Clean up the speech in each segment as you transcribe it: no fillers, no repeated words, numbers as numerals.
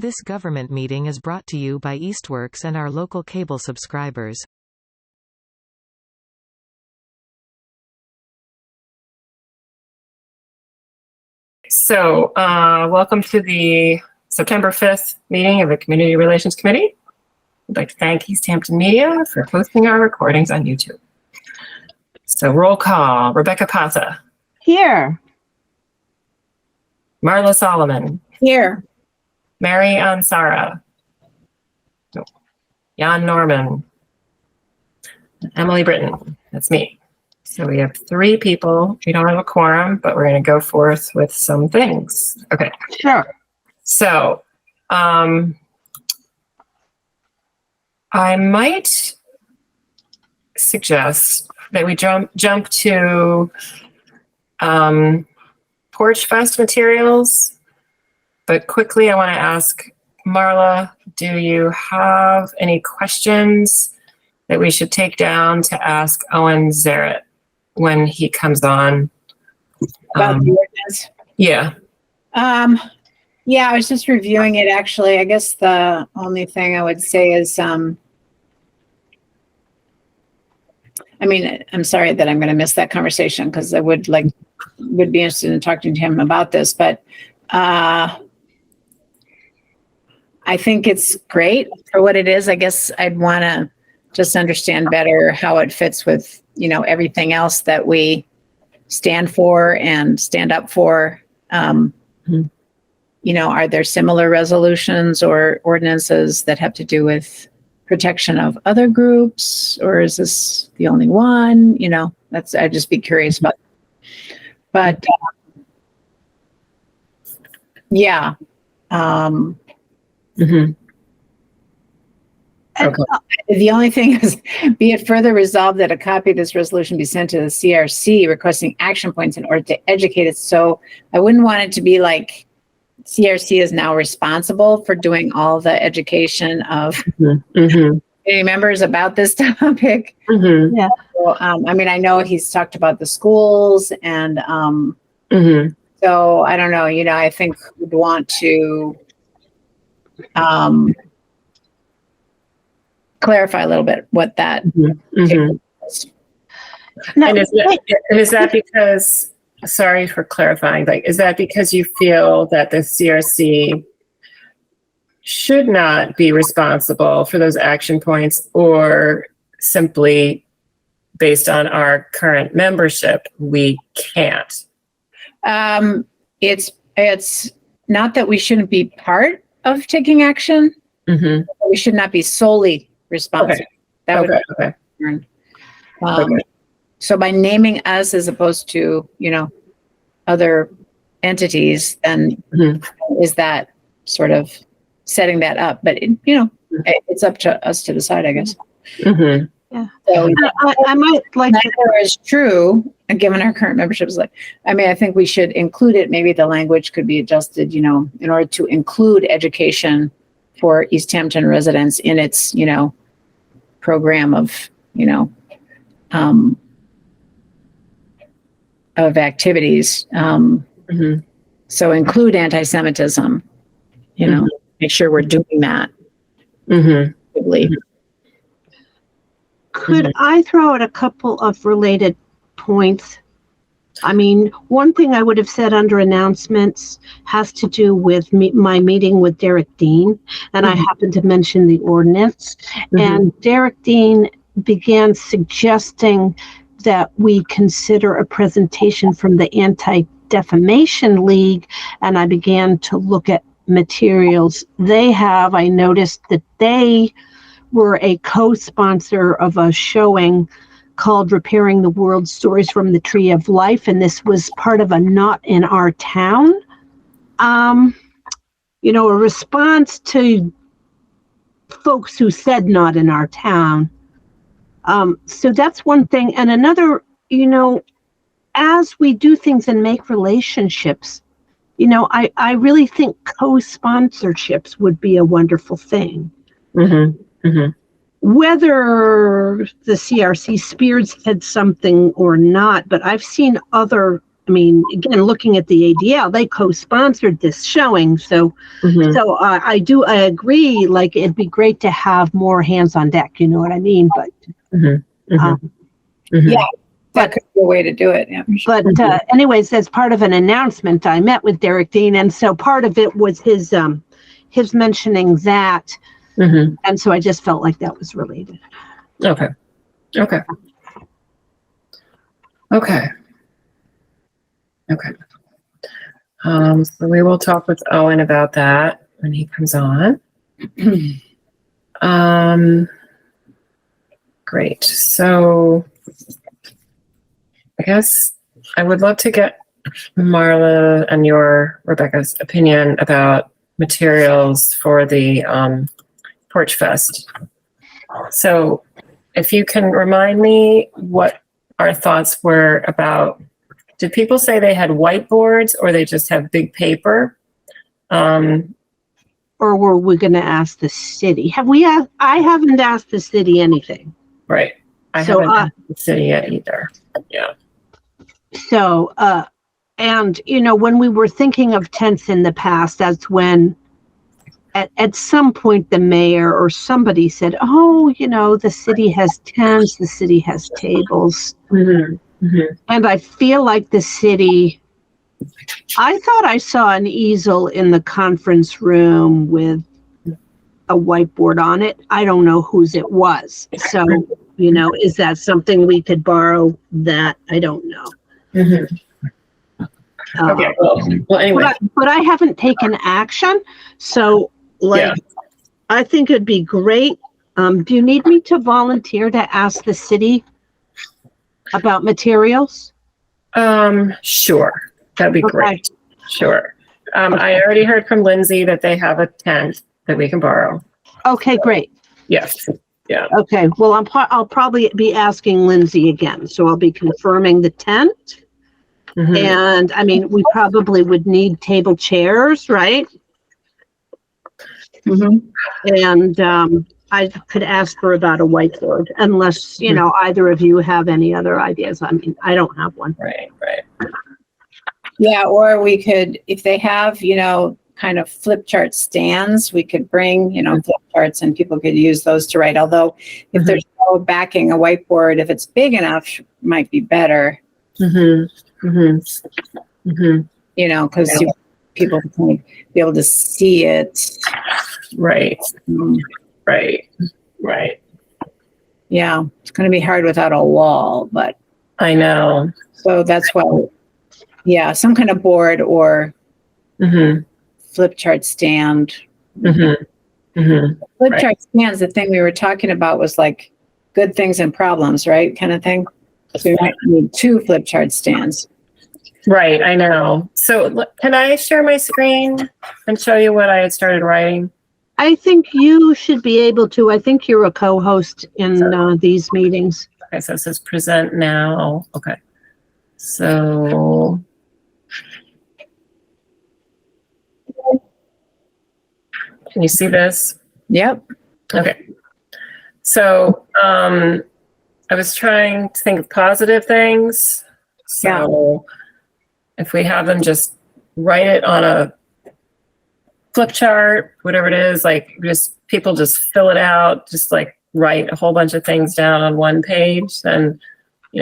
This government meeting is brought to you by Eastworks and our local cable subscribers. So, welcome to the September 5th meeting of the Community Relations Committee. I'd like to thank Easthampton Media for hosting our recordings on YouTube. So, roll call. Rebecca Pazza. Here. Marla Solomon. Here. Mary Ansara. Jan Norman. Emily Britton. That's me. So we have 3 people. We don't have a quorum, but we're going to go forth with some things. Okay. Sure. So, I might suggest that we jump to Porch Fest materials, but quickly I want to ask Marla, do you have any questions that we should take down to ask Owen Zaret when he comes on? About the ordinance? Yeah. Yeah, I was just reviewing it actually. I guess the only thing I would say is, I mean, I'm sorry that I'm going to miss that conversation because I would be interested in talking to him about this, but I think it's great for what it is. I guess I'd want to just understand better how it fits with, everything else that we stand for and stand up for. Are there similar resolutions or ordinances that have to do with protection of other groups, or is this the only one? I'd just be curious about. But yeah. Okay. The only thing is, be it further resolved that a copy of this resolution be sent to the CRC requesting action points in order to educate it. So I wouldn't want it to be like CRC is now responsible for doing all the education of community members about this topic. Yeah. So, I know he's talked about the schools and so I don't know, I think we'd want to clarify a little bit what that is. And is that because, sorry for clarifying, is that because you feel that the CRC should not be responsible for those action points, or simply based on our current membership, we can't? It's not that we shouldn't be part of taking action. We should not be solely responsible. Okay. That would be okay. So by naming us as opposed to, other entities, then is that sort of setting that up? But it's up to us to decide, I guess. Yeah. So I might like that is true. And given our current membership is I think we should include it. Maybe the language could be adjusted, in order to include education for Easthampton residents in its, program of, of activities. So include anti-Semitism, make sure we're doing that. Could I throw out a couple of related points? One thing I would have said under announcements has to do with my meeting with Derek Dean, and I happened to mention the ordinance. And Derek Dean began suggesting that we consider a presentation from the Anti-Defamation League, and I began to look at materials they have. I noticed that they were a co-sponsor of a showing called Repairing the World Stories from the Tree of Life, and this was part of a Not in Our Town, a response to folks who said not in our town. So that's one thing. And another, as we do things and make relationships, I really think co-sponsorships would be a wonderful thing. Whether the CRC spearhead something or not, but I've seen other I mean, again, looking at the ADL, they co-sponsored this showing. So, I agree. Like, it'd be great to have more hands on deck. You know what I mean? But, Yeah, that could be a way to do it. Yeah, but anyways, as part of an announcement, I met with Derek Dean, and so part of it was his mentioning that, and so I just felt like that was related. Okay. So we will talk with Owen about that when he comes on. Great. So I guess I would love to get Marla and Rebecca's opinion about materials for the Porch Fest. So if you can remind me what our thoughts were about, did people say they had whiteboards or they just have big paper? Or were we going to ask the city? Have we asked? I haven't asked the city anything. Right. I haven't asked the city yet either. Yeah. So, and, when we were thinking of tents in the past, that's when at some point the mayor or somebody said, the city has tents, the city has tables. And I feel like the city, I thought I saw an easel in the conference room with a whiteboard on it. I don't know whose it was. So, is that something we could borrow? That I don't know. Okay. Well, anyway. But I haven't taken action. So, I think it'd be great. Do you need me to volunteer to ask the city about materials? Sure. That'd be great. Sure. I already heard from Lindsay that they have a tent that we can borrow. Okay, great. Yes. Yeah. Okay. Well, I'll probably be asking Lindsay again. So I'll be confirming the tent. And I mean, we probably would need table chairs, right? And I could ask her about a whiteboard, unless, either of you have any other ideas. I mean, I don't have one. Right. Yeah, or we could, if they have, kind of flip chart stands, we could bring, flip charts and people could use those to write. Although if there's no backing, a whiteboard, if it's big enough, might be better. Because people can be able to see it. Right. Yeah, it's going to be hard without a wall, but I know. So that's why, some kind of board or flip chart stand. Flip chart stands, the thing we were talking about was like good things and problems, right? Kind of thing. So we might need 2 flip chart stands. Right, I know. So can I share my screen and show you what I had started writing? I think you should be able to. I think you're a co-host in these meetings. Okay, so it says present now. Okay. So can you see this? Yep. Okay. So I was trying to think of positive things. So if we have them just write it on a flip chart, whatever it is, like people just fill it out, just like write a whole bunch of things down on one page, then,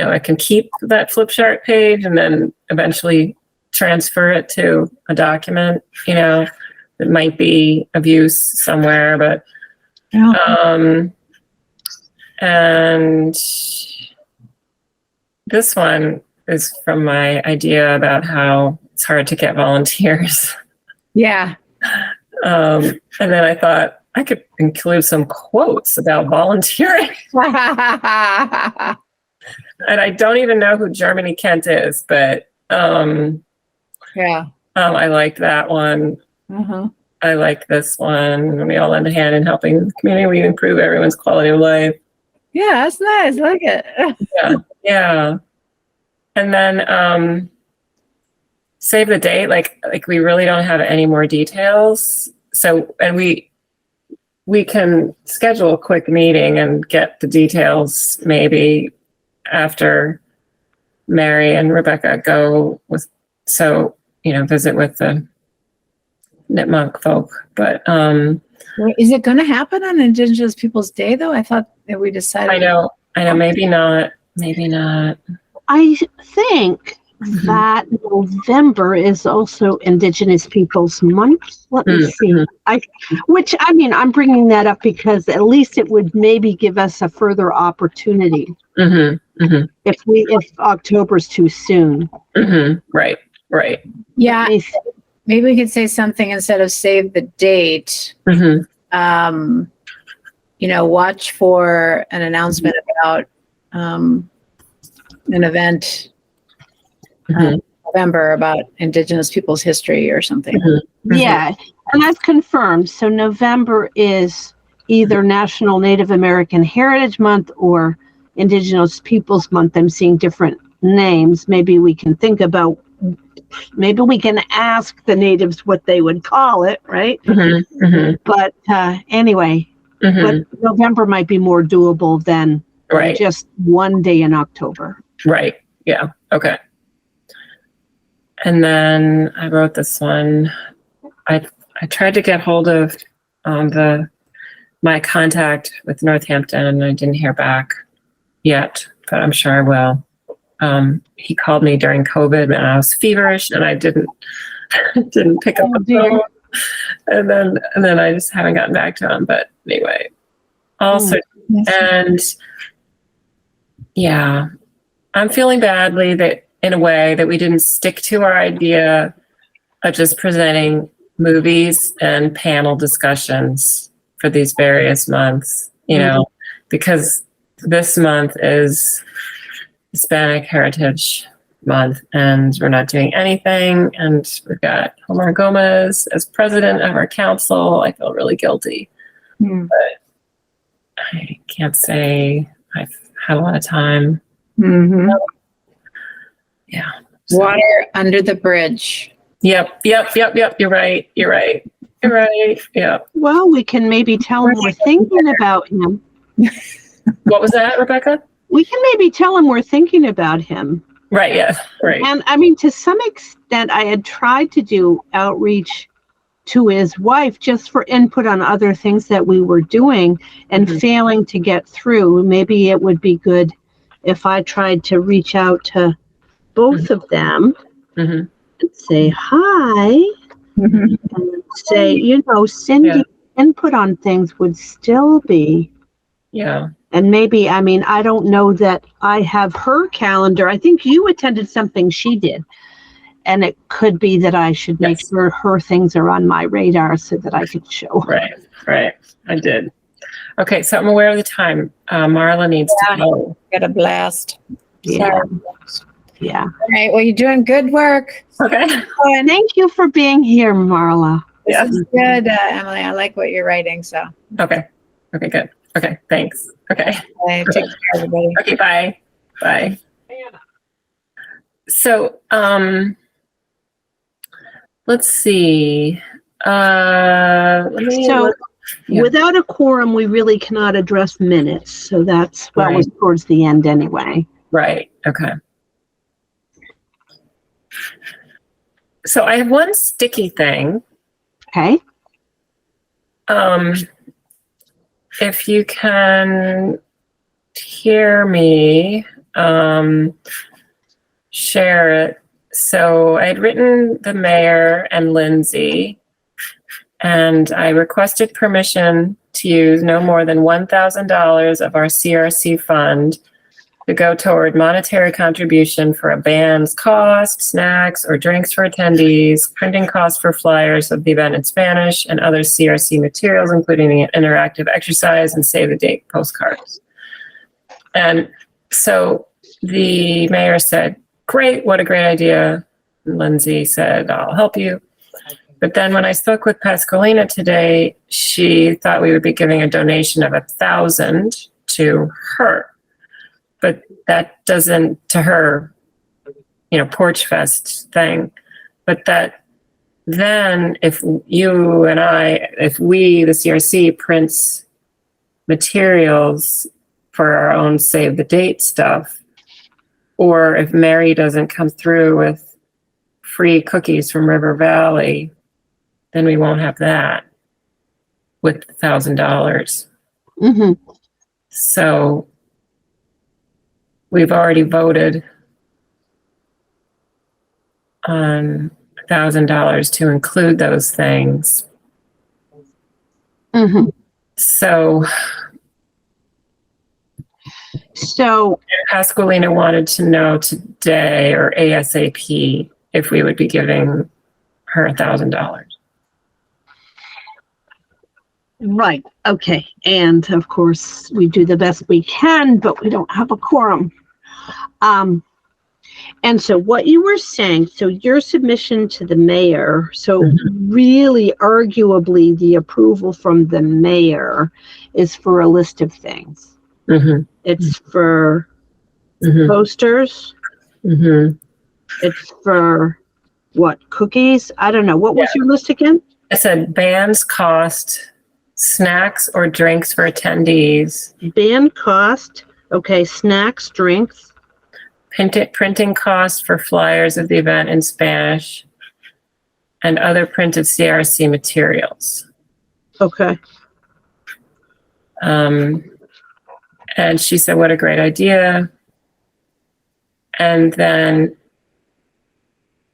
I can keep that flip chart page and then eventually transfer it to a document, that might be of use somewhere, but, and this one is from my idea about how it's hard to get volunteers. Yeah. And then I thought I could include some quotes about volunteering. And I don't even know who Germany Kent is, but I like that one. I like this one. We all lend a hand in helping the community. We improve everyone's quality of life. Yeah, that's nice. I like it. Yeah. And then save the date. Like we really don't have any more details. So, and we can schedule a quick meeting and get the details maybe after Mary and Rebecca go with, so, visit with the Nipmuc folk. But Is it going to happen on Indigenous Peoples Day, though? I thought that we decided. I know, maybe not. I think that November is also Indigenous Peoples Month. Let me see. I'm bringing that up because at least it would maybe give us a further opportunity if October's too soon. Right. Yeah. Maybe we could say something instead of save the date. Watch for an announcement about an event November about Indigenous Peoples history or something. Yeah, and that's confirmed. So November is either National Native American Heritage Month or Indigenous Peoples Month. I'm seeing different names. Maybe we can ask the natives what they would call it, right? But anyway, but November might be more doable than just one day in October. Right. Yeah. Okay. And then I wrote this one. I tried to get hold of my contact with Northampton, and I didn't hear back yet, but I'm sure I will. He called me during COVID, and I was feverish, and I didn't pick up the phone. And then I just haven't gotten back to him. But anyway, and yeah, I'm feeling badly that in a way that we didn't stick to our idea of just presenting movies and panel discussions for these various months, because this month is Hispanic Heritage Month and we're not doing anything. And we've got Homer Gomez as president of our council. I feel really guilty, but I can't say I've had a lot of time. Yeah. Water under the bridge. Yep. You're right. Yeah. Well, we can maybe tell him we're thinking about him. What was that, Rebecca? We can maybe tell him we're thinking about him. Right. Yeah. Right. And I mean, to some extent, I had tried to do outreach to his wife just for input on other things that we were doing and failing to get through. Maybe it would be good if I tried to reach out to both of them and say hi and say, Cindy's input on things would still be. Yeah. And maybe, I don't know that I have her calendar. I think you attended something she did. And it could be that I should make sure her things are on my radar so that I could show her. Right. I did. Okay, so I'm aware of the time. Marla needs to go. Get a blast. Yeah. Yeah. All right. Well, you're doing good work. Okay. Thank you for being here, Marla. This is good, Emily. I like what you're writing. So. Okay, good. Okay, thanks. Okay. Take care, everybody. Okay, bye. So, let's see. Without a quorum, we really cannot address minutes. So that's was towards the end anyway. Right. Okay. So I have one sticky thing. Okay. If you can hear me, share it. So I had written the mayor and Lindsay, and I requested permission to use no more than $1,000 of our CRC fund to go toward monetary contribution for a band's cost, snacks or drinks for attendees, printing costs for flyers of the event in Spanish, and other CRC materials, including an interactive exercise and save the date postcards. And so the mayor said, great, what a great idea. And Lindsay said, I'll help you. But then when I spoke with Pascalina today, she thought we would be giving a donation of $1,000 to her. But that doesn't, to her, Porch Fest thing. But that then if you and if we, the CRC, prints materials for our own save the date stuff, or if Mary doesn't come through with free cookies from River Valley, then we won't have that with $1,000. Mm-hmm. So we've already voted on $1,000 to include those things. Mm-hmm. So Pasqualina wanted to know today or ASAP if we would be giving her $1,000. Right. Okay. And of course, we do the best we can, but we don't have a quorum. And so what you were saying, so your submission to the mayor, so really arguably the approval from the mayor is for a list of things. Mm-hmm. It's for Mm-hmm. posters. Mm-hmm. It's for what, cookies? I don't know. What was your list again? I said bands cost, snacks or drinks for attendees. Band cost. Okay. Snacks, drinks. Printing costs for flyers of the event in Spanish and other printed CRC materials. Okay. And she said, what a great idea. And then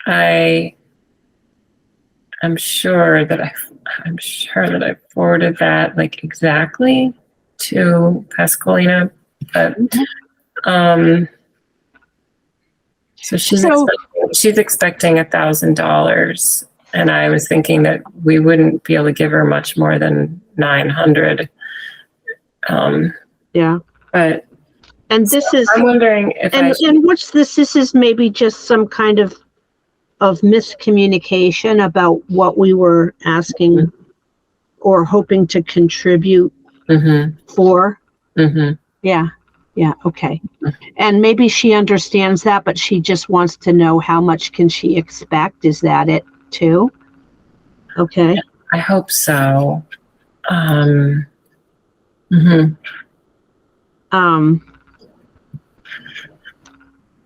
I'm sure that I forwarded that like exactly to Pasqualina, but so she's expecting $1,000, and I was thinking that we wouldn't be able to give her much more than 900. Yeah. But and this is, I'm wondering if and what's this? This is maybe just some kind of miscommunication about what we were asking or hoping to contribute for. Mm-hmm. Yeah. Yeah. Okay. And maybe she understands that, but she just wants to know how much can she expect. Is that it too? Okay. I hope so.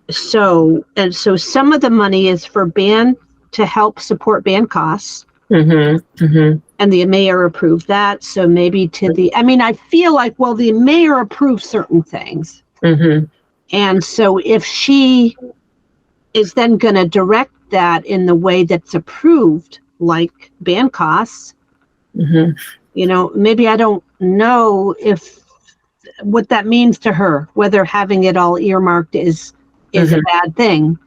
So some of the money is for band to help support band costs. And the mayor approved that. So maybe I feel like, well, the mayor approved certain things. And so if she is then going to direct that in the way that's approved, like band costs, maybe I don't know what that means to her, whether having it all earmarked is a bad thing.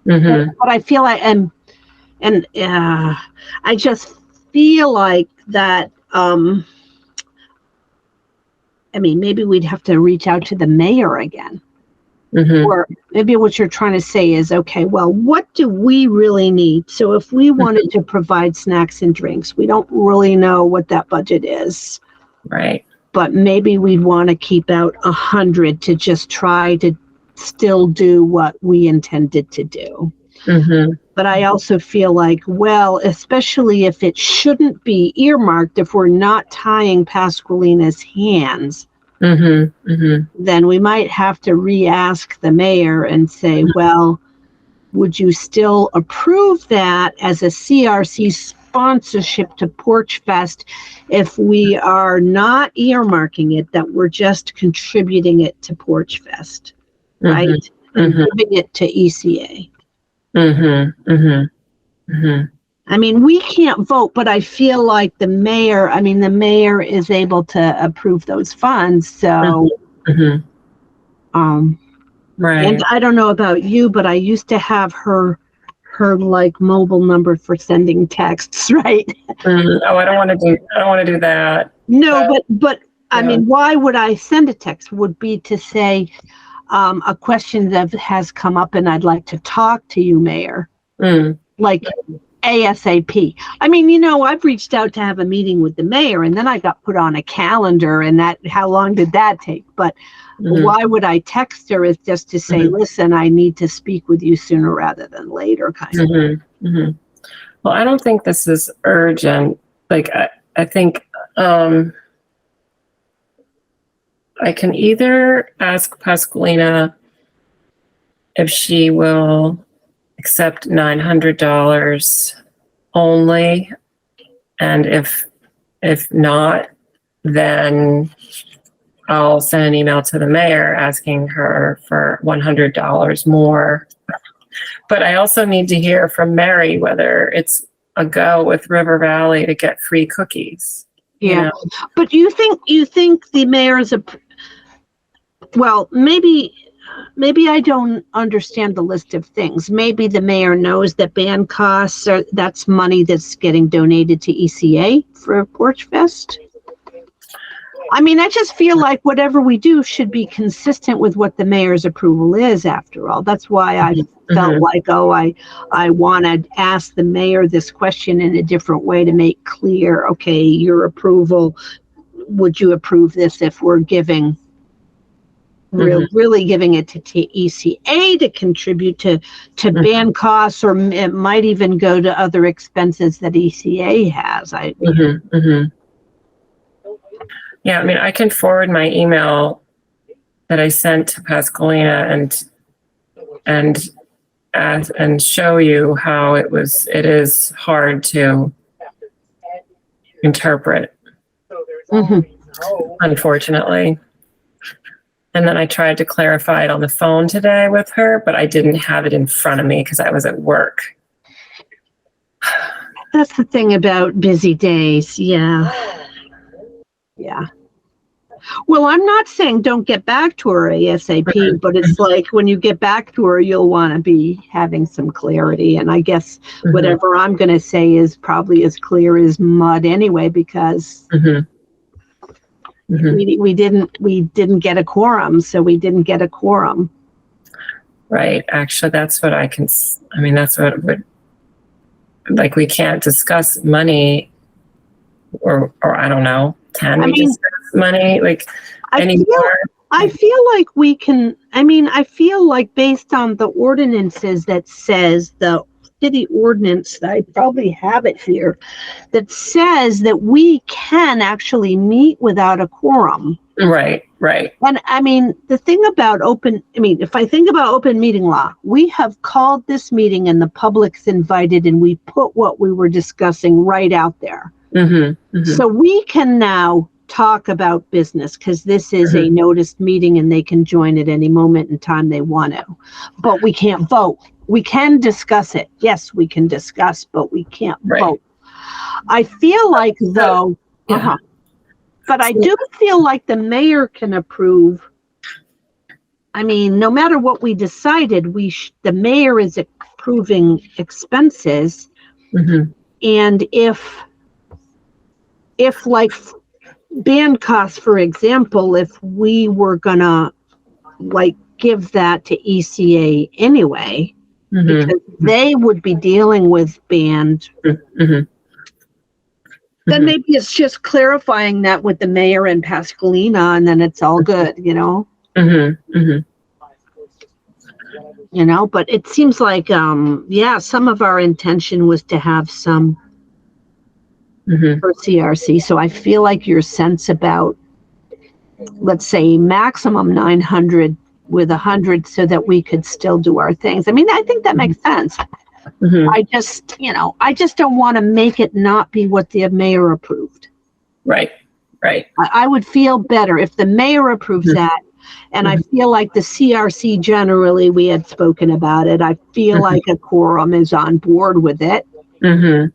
But I feel like, and I just feel like that, maybe we'd have to reach out to the mayor again. Or maybe what you're trying to say is, okay, well, what do we really need? So if we wanted to provide snacks and drinks, we don't really know what that budget is. Right. But maybe we'd want to keep out 100 to just try to still do what we intended to do. But I also feel like, well, especially if it shouldn't be earmarked, if we're not tying Pasqualina's hands, then we might have to re-ask the mayor and say, well, would you still approve that as a CRC sponsorship to Porch Fest if we are not earmarking it, that we're just contributing it to Porch Fest, right? And giving it to ECA. We can't vote, but I feel like the mayor is able to approve those funds. So, right. And I don't know about you, but I used to have her like mobile number for sending texts, right? I don't want to do that. No, but why would I send a text? Would be to say, a question that has come up and I'd like to talk to you, Mayor. Like ASAP. I've reached out to have a meeting with the mayor and then I got put on a calendar, and how long did that take? But why would I text her is just to say, listen, I need to speak with you sooner rather than later, kind of. Well, I don't think this is urgent. Like, I think I can either ask Pasqualina if she will accept $900 only, and if not, then I'll send an email to the mayor asking her for $100 more. But I also need to hear from Mary whether it's a go with River Valley to get free cookies. Yeah. You know? But you think the mayor's well, maybe I don't understand the list of things. Maybe the mayor knows that band costs that's money that's getting donated to ECA for Porch Fest. I mean, I just feel like whatever we do should be consistent with what the mayor's approval is, after all. That's why I felt like, I want to ask the mayor this question in a different way to make clear, okay, your approval, would you approve this if we're giving, really giving it to ECA to contribute to band costs, or it might even go to other expenses that ECA has. Yeah, I mean, I can forward my email that I sent to Pascalina and show you how it is hard to interpret, unfortunately. And then I tried to clarify it on the phone today with her, but I didn't have it in front of me because I was at work. That's the thing about busy days. Yeah. Well, I'm not saying don't get back to her ASAP, but it's like when you get back to her, you'll want to be having some clarity. And I guess whatever I'm going to say is probably as clear as mud anyway, because we didn't get a quorum, so we didn't get a quorum. Right. Actually, that's what that's what it would, like, we can't discuss money or I don't know. Can we discuss money anymore? I feel like we can. I feel like based on the ordinances that says, the city ordinance, I probably have it here, that says that we can actually meet without a quorum. Right. And the thing about if I think about open meeting law, we have called this meeting and the public's invited, and we put what we were discussing right out there. So we can now talk about business because this is a noticed meeting and they can join at any moment in time they want to. But we can't vote. We can discuss it. Yes, we can discuss, but we can't vote. I feel like, though, but I do feel like the mayor can approve. No matter what we decided, the mayor is approving expenses. And if like band costs, for example, if we were gonna give that to ECA anyway, because they would be dealing with band, then maybe it's just clarifying that with the mayor and Pascalina, and then it's all good, But it seems like, some of our intention was to have some for CRC. So I feel like your sense about, let's say, maximum 900 with 100 so that we could still do our things. I think that makes sense. I just don't want to make it not be what the mayor approved. Right. I would feel better if the mayor approves that. And I feel like the CRC generally, we had spoken about it. I feel like a quorum is on board with it. And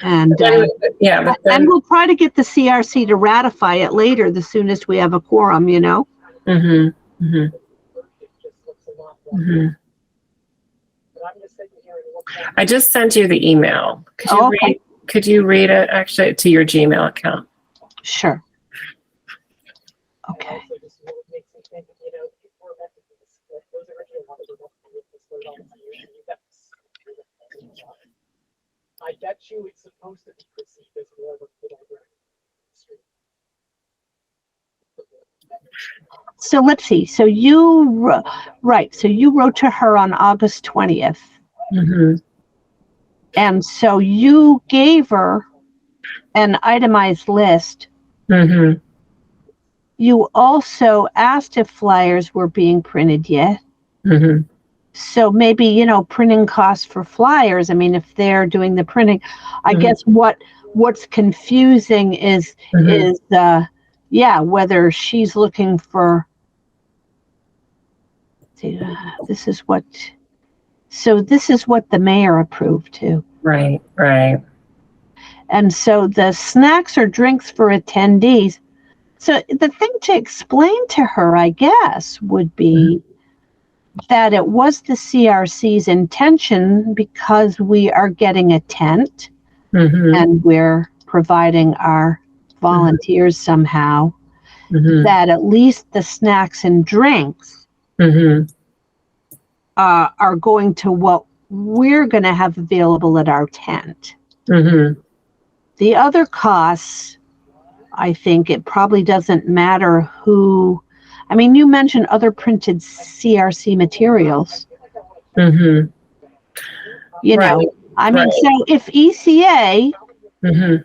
and we'll try to get the CRC to ratify it later, the soonest we have a quorum, I just sent you the email. Could you read it actually to your Gmail account? Sure. Okay. I bet you it's supposed to be perceived as more of a So let's see. So you wrote to her on August 20th. And so you gave her an itemized list. you also asked if flyers were being printed yet. Mhm. So maybe, printing costs for flyers. I mean, if they're doing the printing, I Mhm. guess what's confusing is Mhm. whether she's looking for. This is what. So this is what the mayor approved too. Right, right. And so the snacks or drinks for attendees. So the thing to explain to her, I guess, would be that it was the CRC's intention, because we are getting a tent Mhm. and we're providing our volunteers somehow, Mhm. that at least the snacks and drinks Mhm. are going to what we're going to have available at our tent. Mhm. The other costs, I think it probably doesn't matter who. I mean, you mentioned other printed CRC materials. Mhm. Right. I mean, Right. so if ECA Mhm.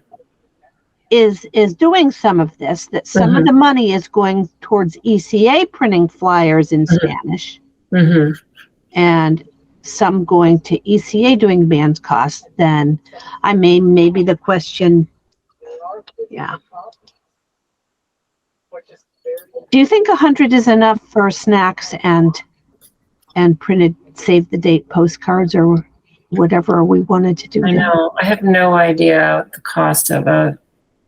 is doing some of this, that some of Mhm. the money is going towards ECA printing flyers in Spanish, Mhm. and some going to ECA doing band costs, then maybe the question, yeah. Do you think 100 is enough for snacks and printed save the date postcards or whatever we wanted to do I there? know. I have no idea the cost of a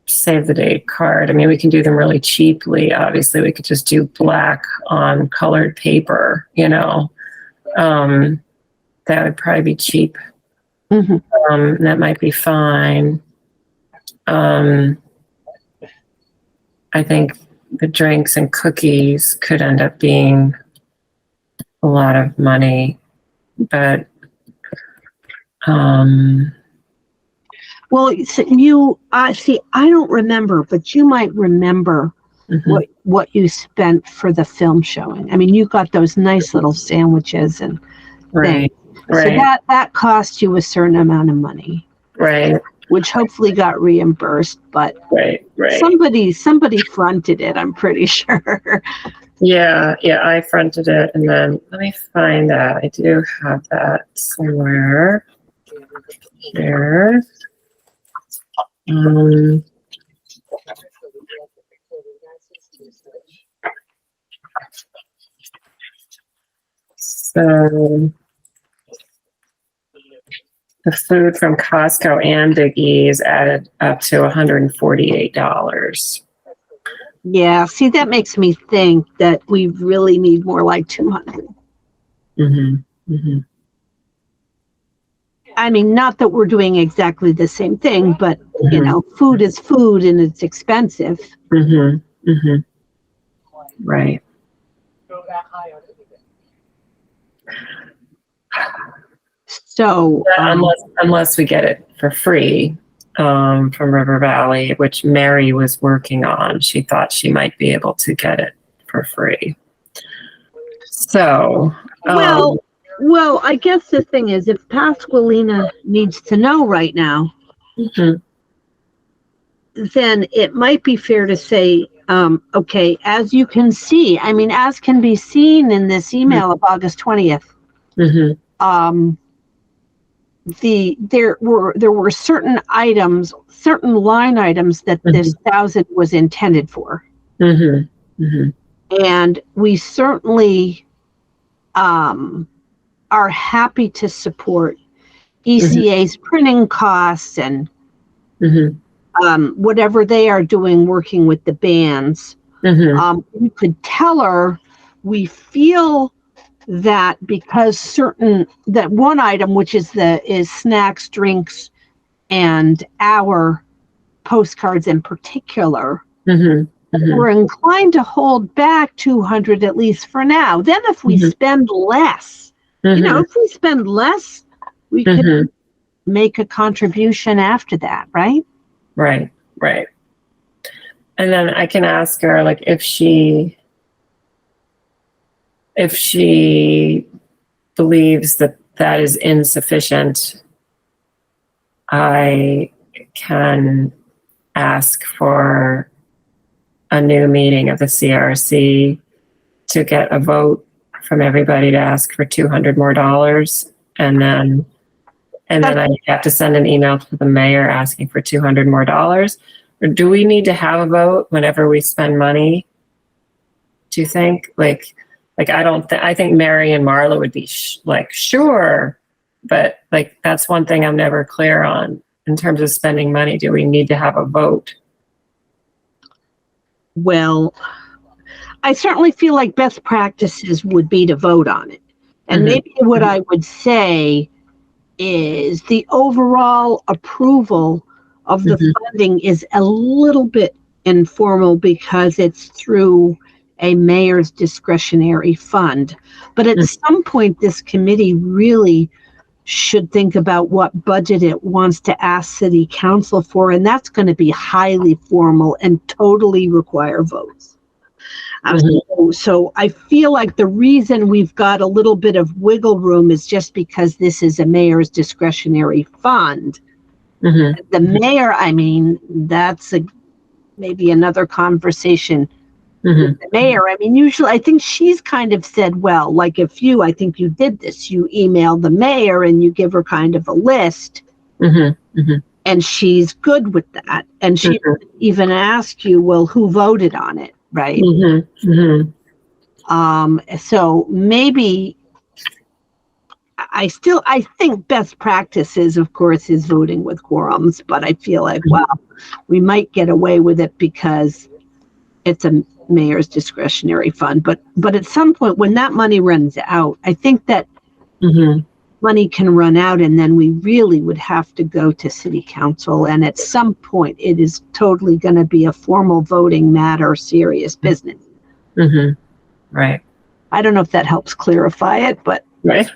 save the date card. I mean, we can do them really cheaply. Obviously, we could just do black on colored paper, that would probably be cheap. Mm-hmm. That might be fine. I think the drinks and cookies could end up being a lot of money, but Well, so I don't remember, but you might remember mhm. what you spent for the film showing. I mean, you got those nice little sandwiches and Right, things. right, So that cost you a certain amount of money, right, which hopefully got reimbursed, but right. somebody fronted it, I'm pretty sure. Yeah, I fronted it, and then let me find that. I do have that somewhere here. So the food from Costco and Big E's added up to $148. Yeah, see, that makes me think that we really need more like 200. Mm-hmm. Mm-hmm. I mean, not that we're doing exactly the same thing, but Mm-hmm. food is food and it's expensive. Mm-hmm. Mm-hmm. Right. So Unless we get it for free from River Valley, which Mary was working on, she thought she might be able to get it for free. So, well, I guess the thing is, if Pasqualina needs to know right now, mm-hmm. then it might be fair to say, okay, as you can see, I mean, as can be seen in this email of August 20th, Mm-hmm. There were certain line items that this 1,000 was intended for. Mm-hmm. Mm-hmm. And we certainly are happy to support ECA's printing costs and whatever they are doing working with the bands. We could tell her we feel that because that one item, which is snacks, drinks, and our postcards in particular, we're inclined to hold back 200 at least for now. Then if we spend less, if we spend less, we could make a contribution after that, right? Right. And then I can ask her, like, if she believes that is insufficient, I can ask for a new meeting of the CRC to get a vote from everybody to ask for $200 more. And then I have to send an email to the mayor asking for $200 more. Or do we need to have a vote whenever we spend money? Do you think? I think Mary and Marla would be sure, but that's one thing I'm never clear on in terms of spending money. Do we need to have a vote? Well, I certainly feel like best practices would be to vote on it. And maybe what I would say is the overall approval of the funding is a little bit informal because it's through a mayor's discretionary fund. But at some point, this committee really should think about what budget it wants to ask city council for, and that's going to be highly formal and totally require votes. So I feel like the reason we've got a little bit of wiggle room is just because this is a mayor's discretionary fund. The mayor, I mean, that's maybe another conversation. The mayor, I mean, usually I think she's kind of said, well, like I think you did this, you email the mayor and you give her kind of a list, and she's good with that. And she would even ask you, well, who voted on it, right? So maybe I think best practices, of course, is voting with quorums, but I feel like, well, we might get away with it because it's a mayor's discretionary fund. But at some point when that money runs out, I think that money can run out and then we really would have to go to city council. And at some point it is totally going to be a formal voting matter, serious business. Right. I don't know if that helps clarify it, but. Right.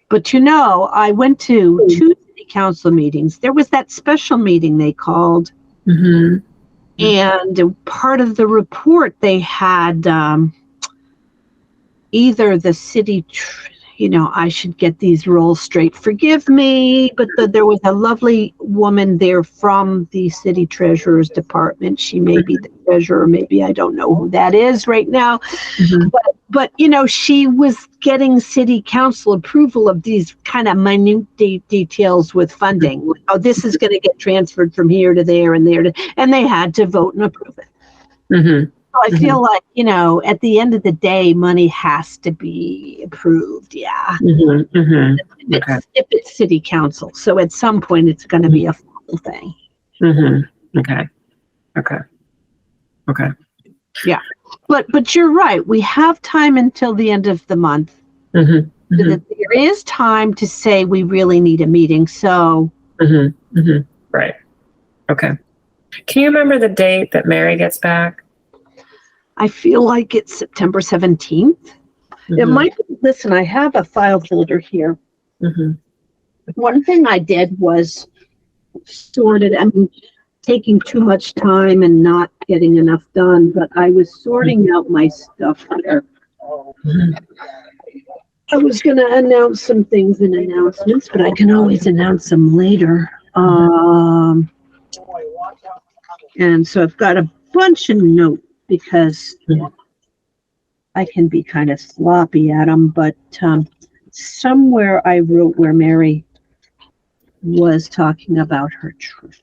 But I went to 2 city council meetings. There was that special meeting they called. And part of the report they had either the city, I should get these roles straight. Forgive me, but there was a lovely woman there from the city treasurer's department. She may be the treasurer, maybe I don't know who that is right now. But she was getting city council approval of these kind of minute details with funding. Oh, this is going to get transferred from here to there and there, and they had to vote and approve it. So I feel like, at the end of the day, money has to be approved. Yeah. If it's city council. So at some point it's going to be a formal thing. Okay. Yeah. But you're right. We have time until the end of the month. So that there is time to say we really need a meeting. So. Right. Okay. Can you remember the date that Mary gets back? I feel like it's September 17th. It might be, listen, I have a file folder here. One thing I did was sorted, taking too much time and not getting enough done, but I was sorting out my stuff here. I was going to announce some things in announcements, but I can always announce them later. And so I've got a bunch of notes because I can be kind of sloppy at them, but somewhere I wrote where Mary was talking about her trip.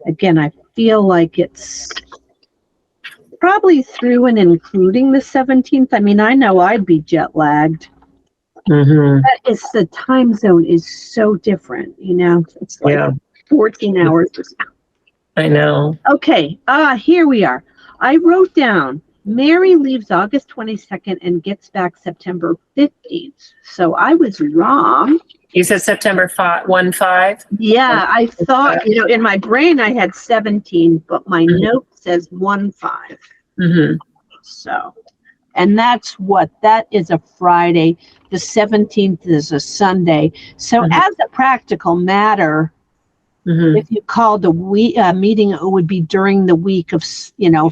Again, I feel like it's probably through and including the 17th. I mean, I know I'd be jet lagged. It's the time zone is so different, it's like 14 hours or something. I know. Okay, here we are. I wrote down Mary leaves August 22nd and gets back September 15th. So I was wrong. You said September 1/5? Yeah, I thought, in my brain I had 17, but my note says 1/5. So, and that is a Friday. The 17th is a Sunday. So as a practical matter, if you called a meeting, it would be during the week of,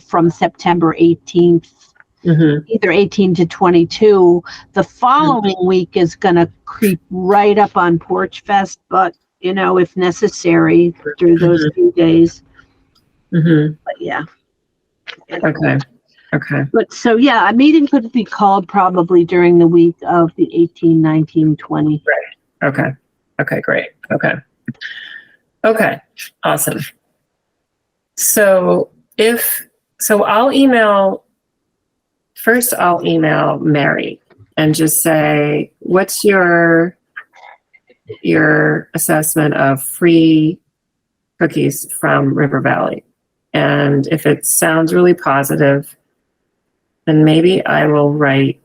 from September 18th, either 18 to 22. The following week is going to creep right up on Porch Fest, but if necessary through those few days. Mm-hmm. But yeah. Okay. Okay. But so, yeah, a meeting could be called probably during the week of the 18, 19, 20. Right. Okay. Okay, great. Okay. Okay. Awesome. So I'll email Mary and just say, what's your assessment of free cookies from River Valley? And if it sounds really positive, then maybe I will write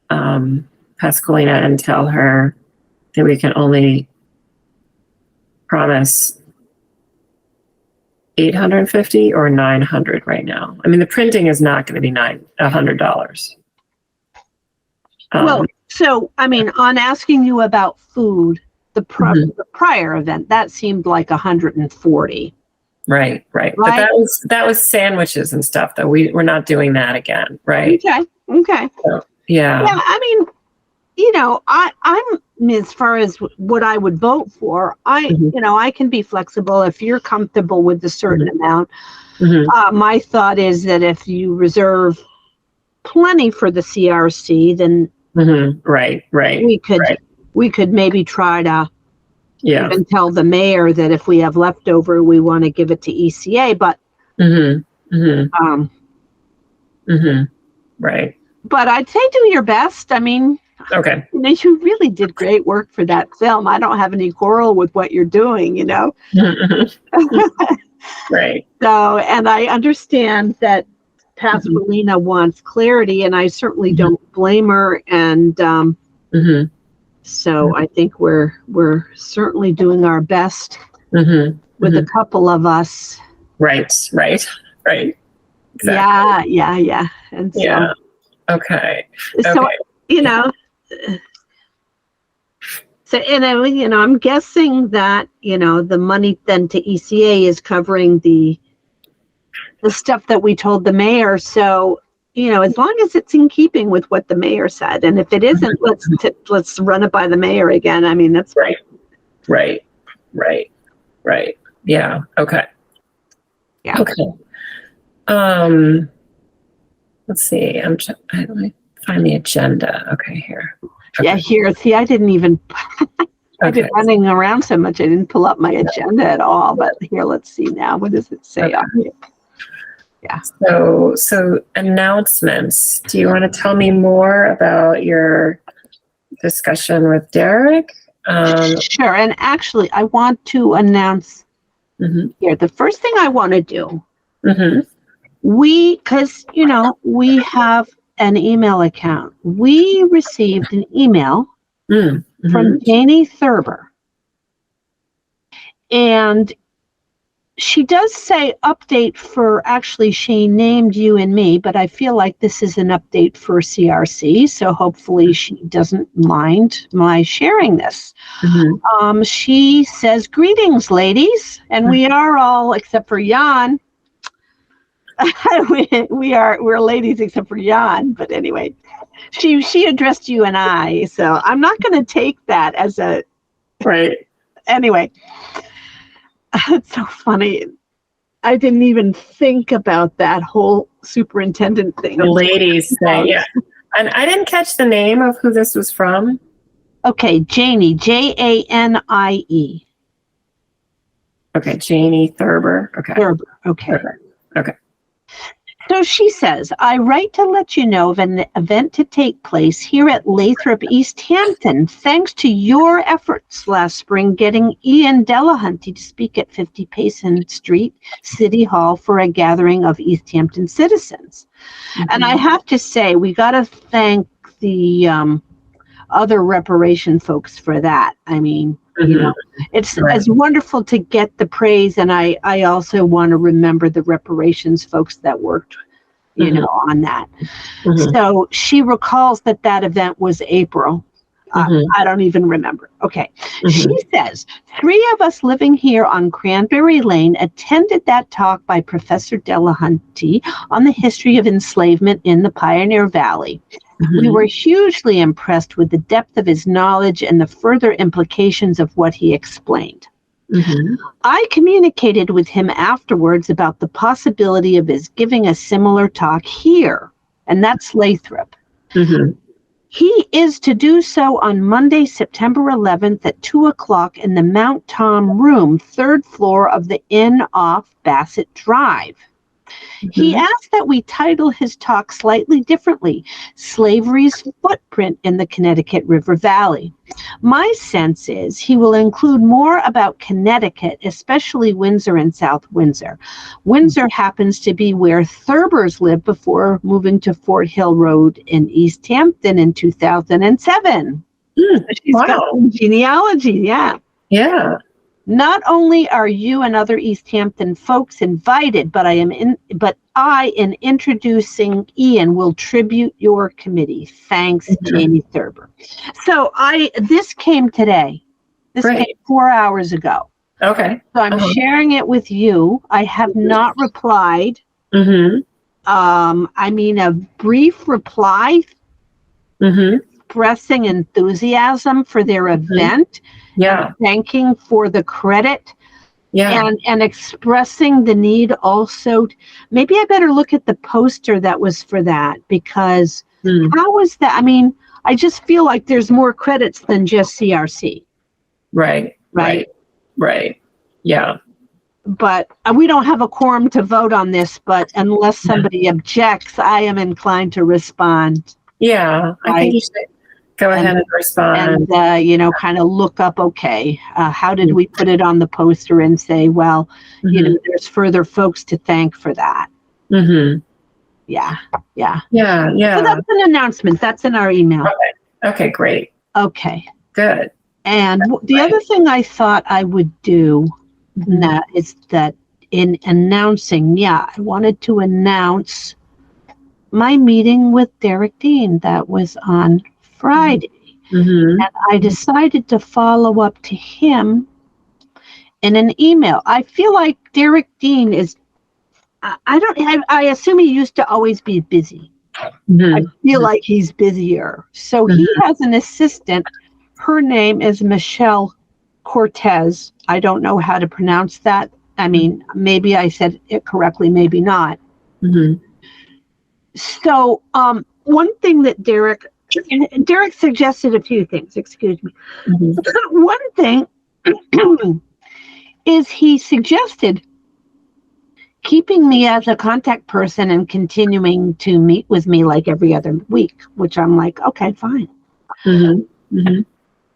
Pascalina and tell her that we can only promise 850 or 900 right now. I mean, the printing is not going to be $100. Well, so, I mean, on asking you about food, the prior event, that seemed like 140. Right. But that was sandwiches and stuff, though. We're not doing that again, right? Okay. So, yeah. Yeah, I mean, I'm as far as what I would vote for, I can be flexible if you're comfortable with a certain amount. My thought is that if you reserve plenty for the CRC, then right. We could maybe try to even tell the mayor that if we have leftover, we want to give it to ECA. But right. But I'd say do your best. I mean, okay. You really did great work for that film. I don't have any quarrel with what you're doing, Right. So, and I understand that Pascalina wants clarity, and I certainly don't blame her. And so I think we're certainly doing our best with a couple of us. Right. Exactly. Yeah. And so, okay. So, so, and I'm guessing that, the money then to ECA is covering the stuff that we told the mayor. So, as long as it's in keeping with what the mayor said, and if it isn't, let's run it by the mayor again. I mean, that's right. Yeah. Okay. Yeah. Okay. Let's see. Let me find the agenda. Okay, here. Okay. Yeah, here. See, I didn't even. I've been running around so much, I didn't pull up my agenda at all. But here, let's see now. What does it say on here? Yeah. So announcements. Do you want to tell me more about your discussion with Derek? Sure. And actually, I want to announce here. The first thing I want to do, because we have an email account. We received an email from Janie Thurber, and she does say update for, actually she named you and me, but I feel like this is an update for CRC, so hopefully she doesn't mind my sharing this. She says, greetings, ladies, and we are all, except for Jan, we're ladies except for Jan, but anyway, she addressed you and I, so I'm not going to take that as a, right. Anyway. It's so funny. I didn't even think about that whole superintendent thing. The ladies thing, yeah. And I didn't catch the name of who this was from. Okay, Janie, Janie. Okay, Janie Thurber. Okay. Thurber. Okay. Okay. So she says, I write to let you know of an event to take place here at Lathrop, Easthampton, thanks to your efforts last spring getting Ian Delahunty to speak at 50 Payson Street, City Hall, for a gathering of Easthampton citizens. And I have to say, we got to thank the other reparation folks for that. I mean, it's wonderful to get the praise, and I also want to remember the reparations folks that worked, on that. So she recalls that event was April. I don't even remember. Okay. She says, 3 of us living here on Cranberry Lane attended that talk by Professor Delahunty on the history of enslavement in the Pioneer Valley. We were hugely impressed with the depth of his knowledge and the further implications of what he explained. I communicated with him afterwards about the possibility of his giving a similar talk here, and that's Lathrop. He is to do so on Monday, September 11th at 2:00 in the Mount Tom room, 3rd floor of the Inn off Bassett Drive. He asked that we title his talk slightly differently, Slavery's Footprint in the Connecticut River Valley. My sense is he will include more about Connecticut, especially Windsor and South Windsor. Windsor happens to be where Thurbers lived before moving to Fort Hill Road in Easthampton in 2007. She's got some genealogy, yeah. Not only are you and other Easthampton folks invited, but I, in introducing Ian, will tribute your committee. Thanks, Jamie Thurber. So this came today. This came 4 hours ago. Okay. So I'm sharing it with you. I have not replied. I mean, a brief reply expressing enthusiasm for their event. Thanking for the credit and expressing the need also. Maybe I better look at the poster that was for that, because how was that? I mean, I just feel like there's more credits than just CRC. Right. Yeah. But we don't have a quorum to vote on this, but unless somebody objects, I am inclined to respond. Yeah, I think you should go ahead and respond. And, kind of look up, how did we put it on the poster and say, well, there's further folks to thank for that. Yeah. So that's an announcement. That's in our email. Okay, great. Okay. Good. And the other thing I thought I would do is that in announcing, I wanted to announce my meeting with Derek Dean. That was on Friday. And I decided to follow up to him in an email. I feel like Derek Dean is, I assume he used to always be busy. I feel like he's busier. So he has an assistant. Her name is Michelle Cortez. I don't know how to pronounce that. I mean, maybe I said it correctly, maybe not. So one thing that Derek suggested a few things, excuse me. One thing is he suggested keeping me as a contact person and continuing to meet with me like every other week, which I'm like, okay, fine.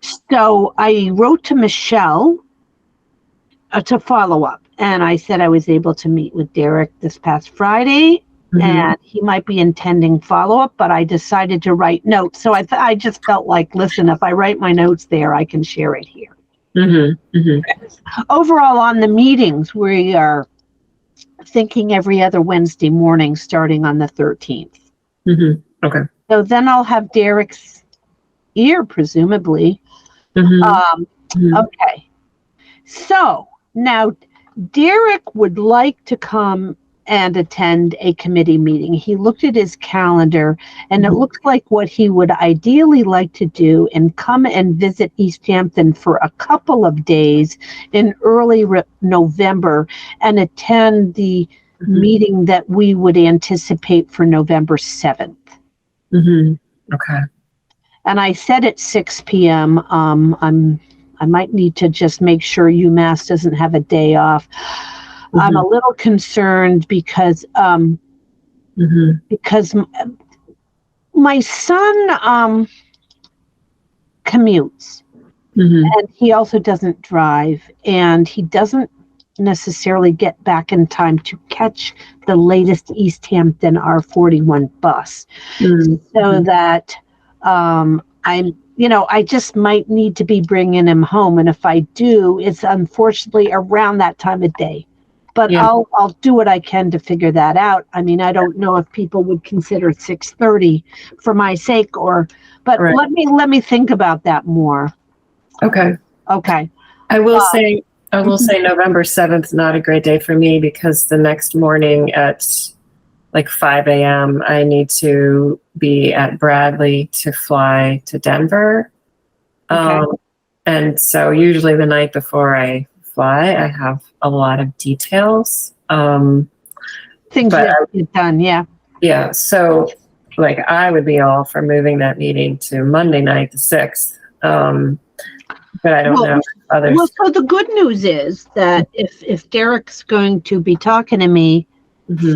So I wrote to Michelle to follow up, and I said I was able to meet with Derek this past Friday, and he might be intending follow-up, but I decided to write notes. So I just felt like, listen, if I write my notes there, I can share it here. Overall, on the meetings, we are thinking every other Wednesday morning starting on the 13th. Okay. So then I'll have Derek's ear, presumably. Okay. So now Derek would like to come and attend a committee meeting. He looked at his calendar, and it looks like what he would ideally like to do and come and visit Easthampton for a couple of days in early November and attend the meeting that we would anticipate for November 7th. Okay. And I said at 6 p.m. I might need to just make sure UMass doesn't have a day off. I'm a little concerned because my son commutes, and he also doesn't drive, and he doesn't necessarily get back in time to catch the latest Easthampton R41 bus. So that I just might need to be bringing him home. And if I do, it's unfortunately around that time of day. But I'll do what I can to figure that out. I mean, I don't know if people would consider 6:30 for my sake, but let me think about that more. Okay. I will say November 7th, not a great day for me, because the next morning at like 5 a.m., I need to be at Bradley to fly to Denver. Okay. And so usually the night before I fly, I have a lot of details. Things But that get done, yeah. yeah, so like I would be all for moving that meeting to Monday night, the 6th. But I don't know if others. Well, so the good news is that if Derek's going to be talking to me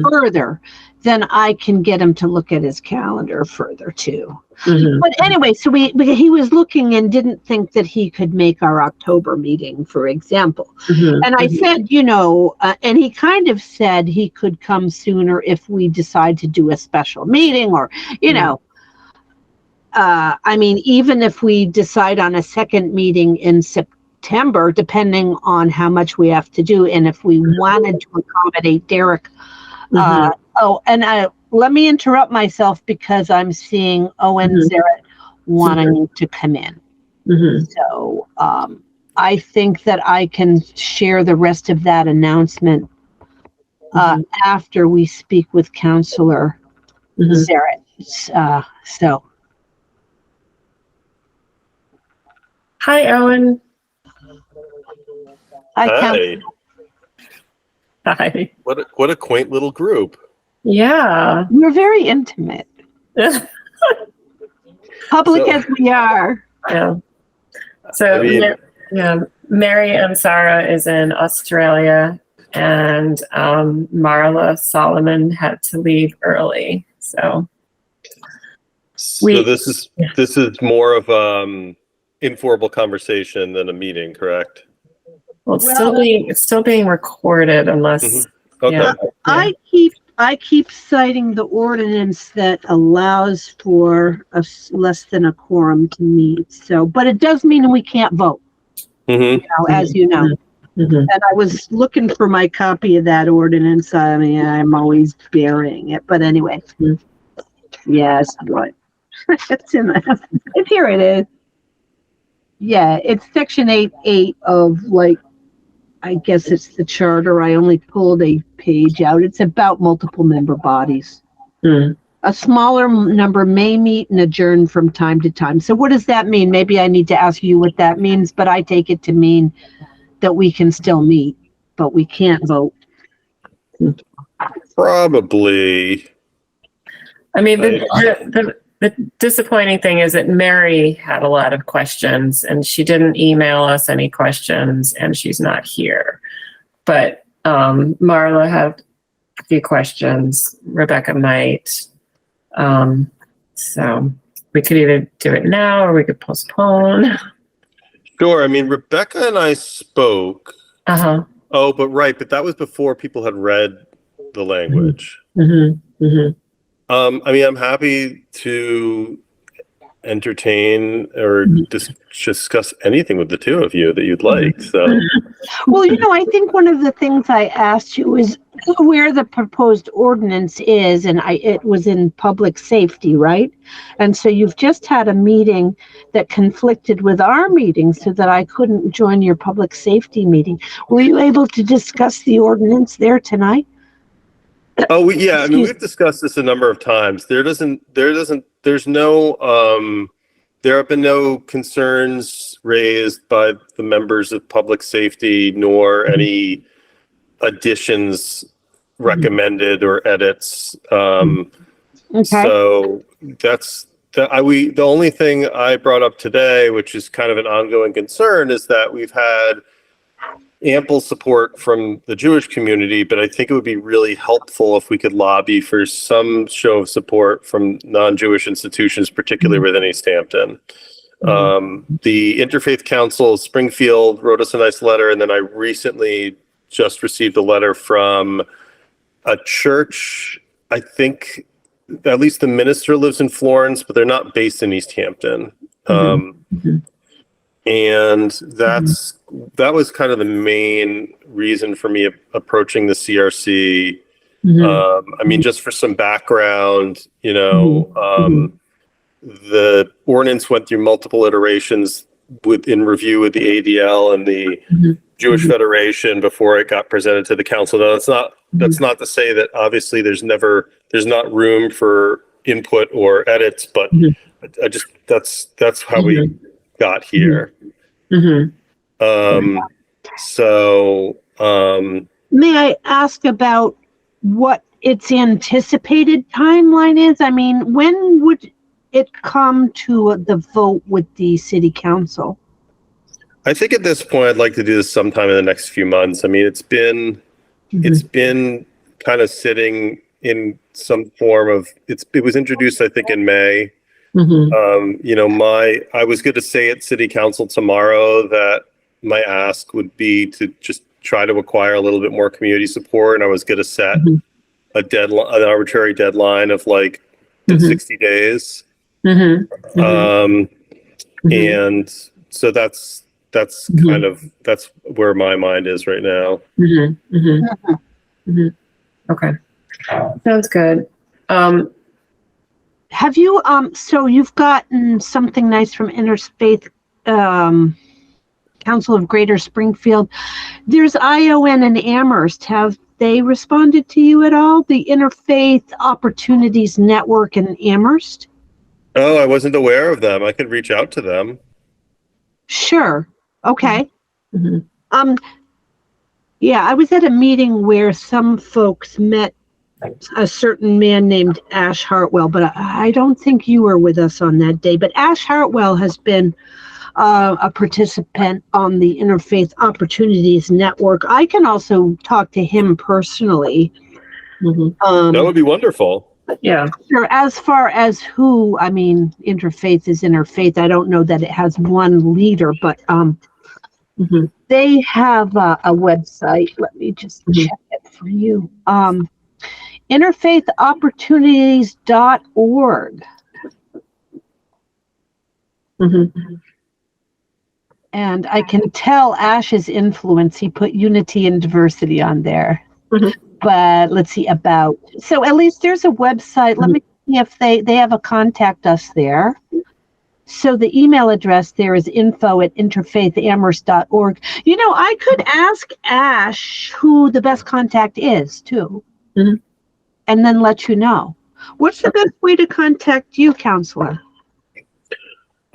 further, then I can get him to look at his calendar further too. But anyway, so he was looking and didn't think that he could make our October meeting, for example. And I said, and he kind of said he could come sooner if we decide to do a special meeting or, I mean, even if we decide on a second meeting in September, depending on how much we have to do, and if we wanted to accommodate Derek. Let me interrupt myself because I'm seeing Owen Zarrett wanting to come in. So I think that I can share the rest of that announcement after we speak with Counselor Zarrett. So. Hi, Owen. Hi. Hi. What a quaint little group. Yeah. We're very intimate. Public as we are. Yeah. So, Mary and Sarah is in Australia, and Marla Solomon had to leave early. So this is more of informal conversation than a meeting, correct? Well, it's still being recorded unless. Okay. Yeah. I keep citing the ordinance that allows for less than a quorum to meet. So, but it does mean we can't vote. As you know. And I was looking for my copy of that ordinance. I mean, I'm always burying it, but anyway. Yes, what? It's in there. Here it is. Yeah, it's section 8.8 of I guess it's the charter. I only pulled a page out. It's about multiple member bodies. A smaller number may meet and adjourn from time to time. So what does that mean? Maybe I need to ask you what that means, but I take it to mean that we can still meet, but we can't vote. Probably. I mean, the disappointing thing is that Mary had a lot of questions and she didn't email us any questions and she's not here. But Marla had a few questions, Rebecca might. So we could either do it now or we could postpone. Sure. I mean, Rebecca and I spoke. Oh, but that was before people had read the language. I mean, I'm happy to entertain or discuss anything with the two of you that you'd like. So, well, I think one of the things I asked you is where the proposed ordinance is, and it was in public safety, right? And so you've just had a meeting that conflicted with our meeting so that I couldn't join your public safety meeting. Were you able to discuss the ordinance there tonight? Oh, yeah. I mean, we've discussed this a number of times. There have been no concerns raised by the members of public safety, nor any additions recommended or edits. Okay. So the only thing I brought up today, which is kind of an ongoing concern, is that we've had ample support from the Jewish community, but I think it would be really helpful if we could lobby for some show of support from non-Jewish institutions, particularly within Easthampton. The Interfaith Council of Springfield wrote us a nice letter, and then I recently just received a letter from a church. I think at least the minister lives in Florence, but they're not based in Easthampton. And that was kind of the main reason for me approaching the CRC. I mean, just for some background, the ordinance went through multiple iterations in review with the ADL and the Jewish Federation before it got presented to the council. Now, that's not to say that obviously there's not room for input or edits, but I just, that's how we got here. May I ask about what its anticipated timeline is? I mean, when would it come to the vote with the city council? I think at this point, I'd like to do this sometime in the next few months. I mean, it's been kind of sitting in some form of, it was introduced, I think, in May. I was going to say at city council tomorrow that my ask would be to just try to acquire a little bit more community support. And I was going to set a deadline, an arbitrary deadline of like 60 days. And so that's kind of, that's where my mind is right now. Okay. Sounds good. Have you, so you've gotten something nice from Interfaith Council of Greater Springfield. There's ION and Amherst. Have they responded to you at all? The Interfaith Opportunities Network in Amherst? Oh, I wasn't aware of them. I could reach out to them. Sure. Okay. Yeah, I was at a meeting where some folks met a certain man named Ash Hartwell, but I don't think you were with us on that day. But Ash Hartwell has been a participant on the Interfaith Opportunities Network. I can also talk to him personally. That would be wonderful. Yeah. Sure. As far as who, I mean, interfaith is interfaith. I don't know that it has one leader, but they have a website. Let me just check it for you. Interfaithopportunities.org. And I can tell Ash's influence. He put unity and diversity on there. But let's see about. So at least there's a website. Let me see if they have a contact us there. So the email address there is info@interfaithamherst.org. You know, I could ask Ash who the best contact is too. And then let you know. What's the best way to contact you, counselor?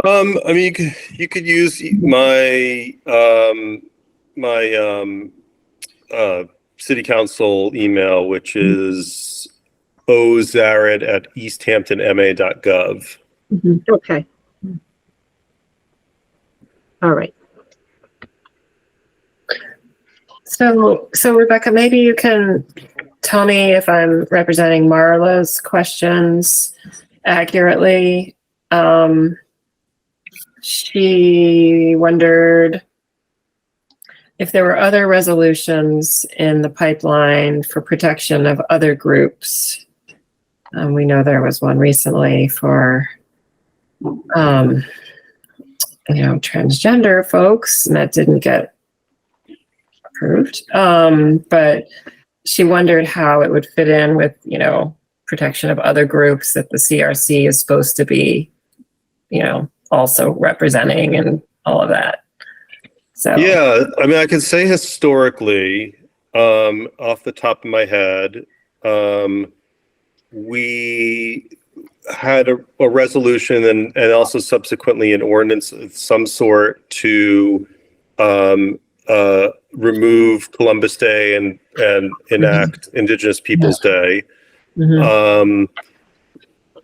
I mean, you could use my city council email, which is ozarid@easthamptonma.gov. Okay. All right. So Rebecca, maybe you can tell me if I'm representing Marla's questions accurately. She wondered if there were other resolutions in the pipeline for protection of other groups. We know there was one recently for, transgender folks, and that didn't get approved. But she wondered how it would fit in with, protection of other groups that the CRC is supposed to be, also representing and all of that. So yeah, I mean, I can say historically, off the top of my head, we had a resolution and also subsequently an ordinance of some sort to remove Columbus Day and enact Indigenous Peoples Day.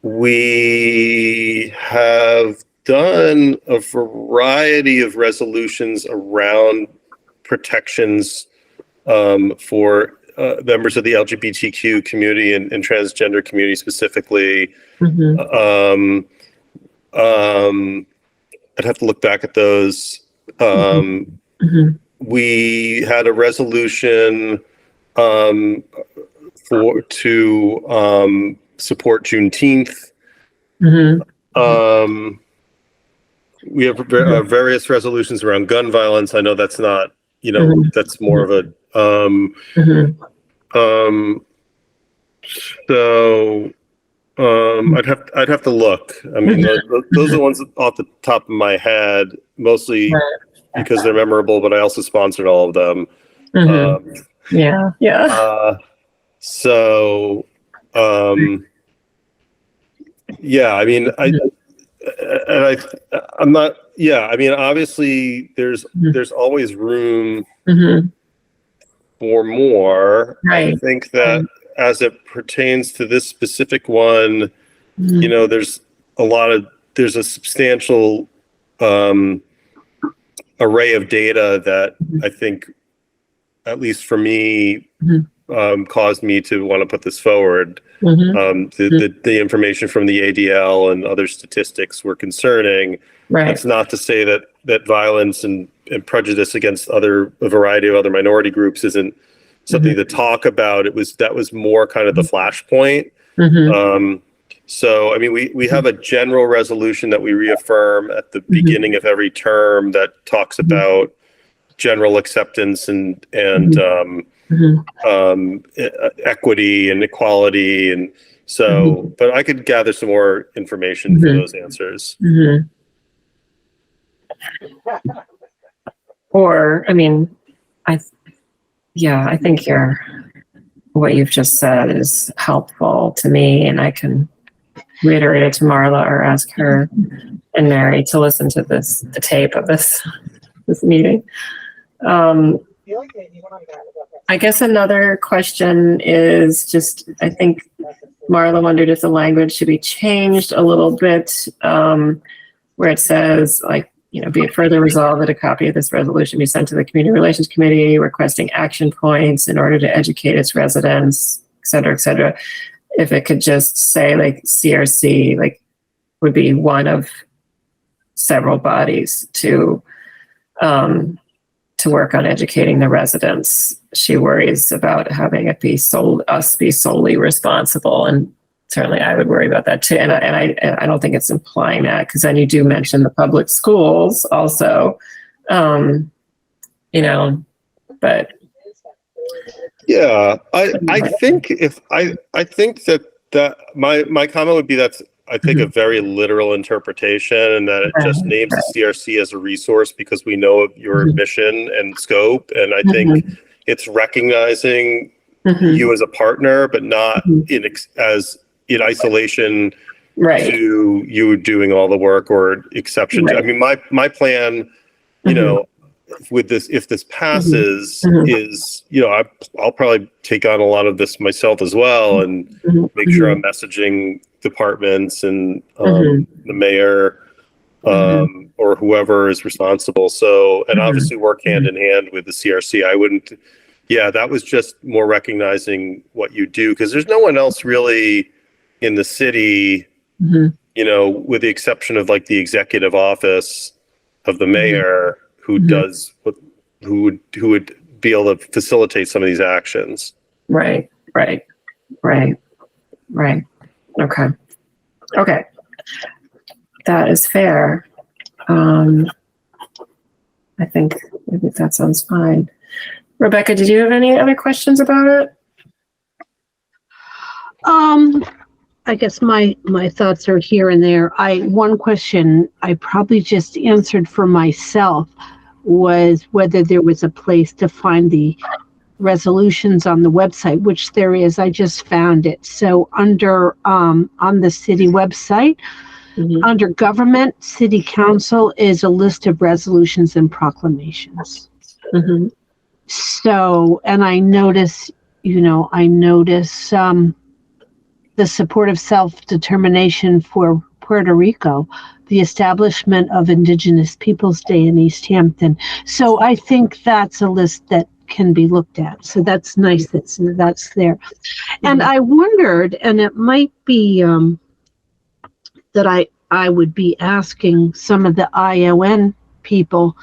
We have done a variety of resolutions around protections for members of the LGBTQ community and transgender community specifically. I'd have to look back at those. We had a resolution to support Juneteenth. We have various resolutions around gun violence. I know that's not, that's more of a so I'd have to look. I mean, those are the ones off the top of my head, mostly because they're memorable, but I also sponsored all of them. Yeah. So, yeah, I mean, I'm not, yeah, I mean, obviously there's always room for more. Right. I think that as it pertains to this specific one, you know, there's a substantial array of data that I think, at least for me, caused me to want to put this forward. The information from the ADL and other statistics were concerning. Right. That's not to say that violence and prejudice against a variety of other minority groups isn't something to talk about. That was more kind of the flashpoint. So, I mean, we have a general resolution that we reaffirm at the beginning of every term that talks about general acceptance and equity and equality. And so, but I could gather some more information for those answers. Or, I mean, I think what you've just said is helpful to me, and I can reiterate it to Marla or ask her and Mary to listen to the tape of this meeting. I guess another question is just, I think Marla wondered if the language should be changed a little bit, where it says, like, you know, be it further resolved that a copy of this resolution be sent to the Community Relations Committee requesting action points in order to educate its residents, et cetera, et cetera. If it could just say, like, CRC, like, would be one of several bodies to work on educating the residents. She worries about having it be solely responsible, and certainly I would worry about that too. And I don't think it's implying that, because then you do mention the public schools also, you know, but. Yeah, I think that my comment would be that's, I think, a very literal interpretation, and that it just names the CRC as a resource because we know of your mission and scope. And I think it's recognizing you as a partner, but not in isolation to you doing all the work or exception. I mean, my plan, you know, with this, if this passes, is, you know, I'll probably take on a lot of this myself as well, and make sure I'm messaging departments and the mayor or whoever is responsible. So, and obviously work hand in hand with the CRC. I wouldn't, that was just more recognizing what you do, because there's no one else really in the city, you know, with the exception of like the executive office of the mayor, who does who would be able to facilitate some of these actions. Right. Okay. That is fair. I think that sounds fine. Rebecca, did you have any other questions about it? I guess my thoughts are here and there. One question I probably just answered for myself was whether there was a place to find the resolutions on the website, which there is. I just found it. So under on the city website, under government, city council is a list of resolutions and proclamations. So, and I notice the support of self-determination for Puerto Rico, the establishment of Indigenous Peoples Day in Easthampton. So I think that's a list that can be looked at. So that's nice that's there. And I wondered, and it might be that I would be asking some of the ION people,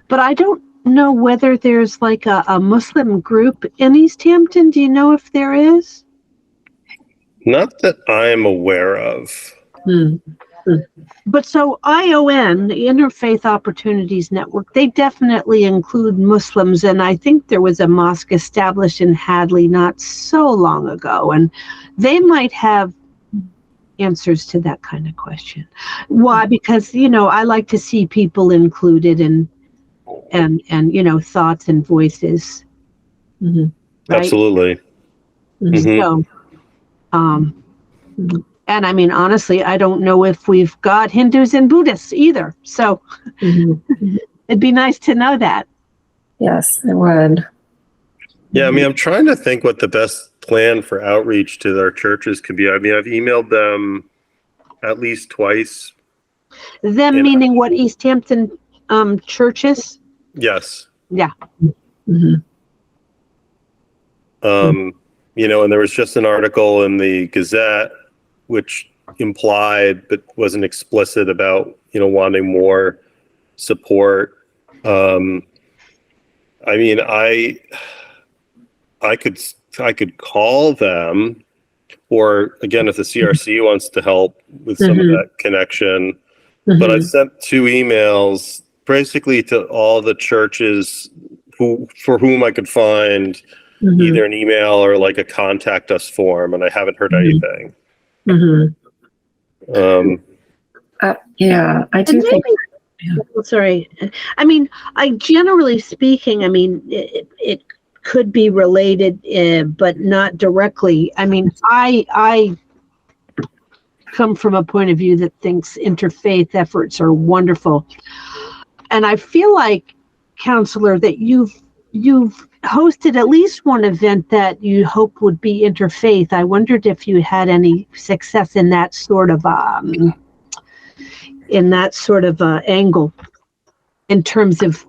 but I don't know whether there's like a Muslim group in Easthampton. Do you know if there is? Not that I'm aware of. But so ION, the Interfaith Opportunities Network, they definitely include Muslims. And I think there was a mosque established in Hadley not so long ago. And they might have answers to that kind of question. Why? Because, I like to see people included and thoughts and voices. Mm-hmm. Right? Absolutely. Mm-hmm. So, and I mean, honestly, I don't know if we've got Hindus and Buddhists either. So it'd be nice to know that. Yes, it would. Yeah, I mean, I'm trying to think what the best plan for outreach to their churches could be. I mean, I've emailed them at least twice. Them meaning what, Easthampton churches? Yes. Yeah. Mm-hmm. And there was just an article in the Gazette which implied but wasn't explicit about, wanting more support. I mean, I could call them, or again, if the CRC wants to help with some of that connection. But I sent 2 emails basically to all the churches for whom I could find either an email or like a contact us form, and I haven't heard anything. Yeah, I do think. Sorry. I mean, generally speaking, I mean, it could be related, but not directly. I mean, I come from a point of view that thinks interfaith efforts are wonderful. And I feel like, Counselor, that you've hosted at least one event that you hope would be interfaith. I wondered if you had any success in that sort of angle, in terms of,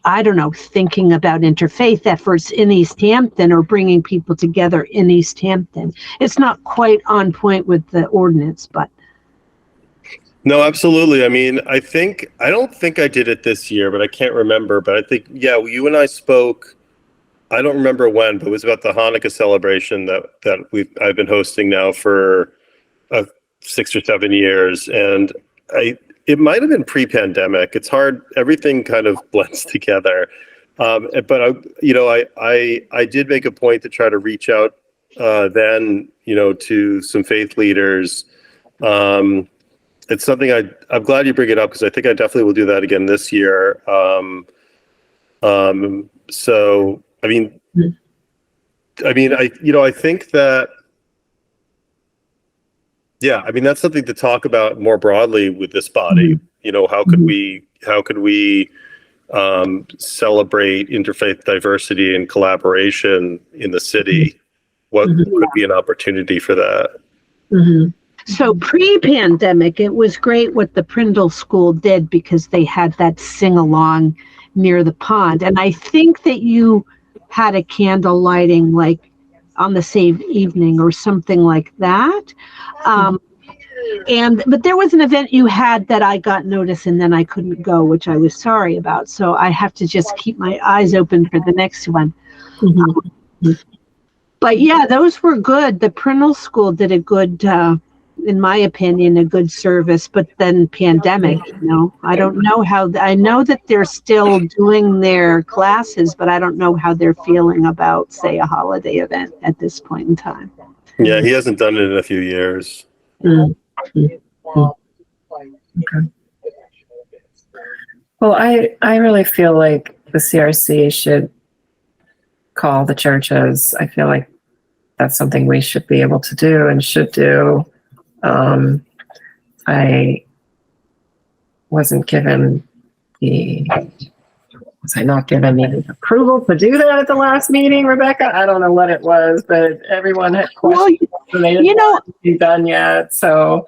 I don't know, thinking about interfaith efforts in Easthampton or bringing people together in Easthampton. It's not quite on point with the ordinance, but. No, absolutely. I mean, I don't think I did it this year, but I can't remember. But I think, yeah, you and I spoke, I don't remember when, but it was about the Hanukkah celebration that I've been hosting now for 6 or 7 years. And it might have been pre-pandemic. It's hard. Everything kind of blends together. But I did make a point to try to reach out then, to some faith leaders. It's something I'm glad you bring it up, because I think I definitely will do that again this year. So, I think that, yeah, I mean, that's something to talk about more broadly with this body. How could we celebrate interfaith diversity and collaboration in the city? What would be an opportunity for that? So pre-pandemic, it was great what the Prindle School did, because they had that sing-along near the pond. And I think that you had a candle lighting like on the same evening or something like that. But there was an event you had that I got notice and then I couldn't go, which I was sorry about. So I have to just keep my eyes open for the next one. But yeah, those were good. The Prindle School did a good, in my opinion, a good service, but then pandemic, I don't know I know that they're still doing their classes, but I don't know how they're feeling about, say, a holiday event at this point in time. Yeah, he hasn't done it in a few years. Okay. Well, I really feel like the CRC should call the churches. I feel like that's something we should be able to do and should do. I wasn't given was I not given the approval to do that at the last meeting, Rebecca? I don't know what it was, but everyone had questions. Well, they didn't be done yet. So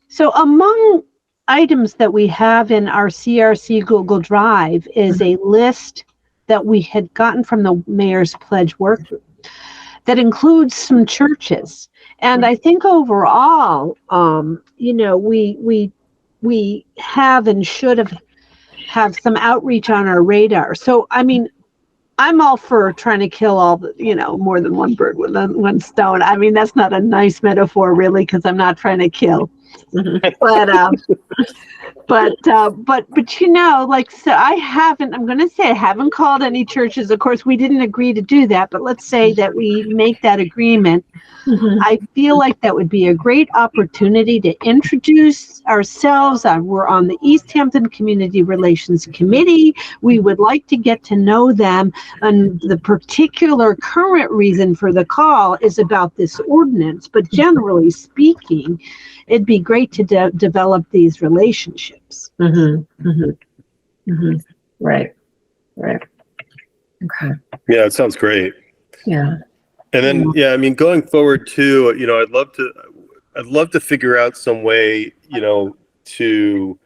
so among items that we have in our CRC Google Drive is a list that we had gotten from the Mayor's Pledge work group that includes some churches. And I think overall, we have and should have some outreach on our radar. So, I mean, I'm all for trying to kill all the, more than one bird with one stone. I mean, that's not a nice metaphor, really, because I'm not trying to kill. But But like, so I'm going to say I haven't called any churches. Of course, we didn't agree to do that, but let's say that we make that agreement. I feel like that would be a great opportunity to introduce ourselves. We're on the Easthampton Community Relations Committee. We would like to get to know them. And the particular current reason for the call is about this ordinance. But generally speaking, it'd be great to develop these relationships. Right. Okay. Yeah, it sounds great. Yeah. And then, yeah, I mean, going forward too, I'd love to figure out some way, to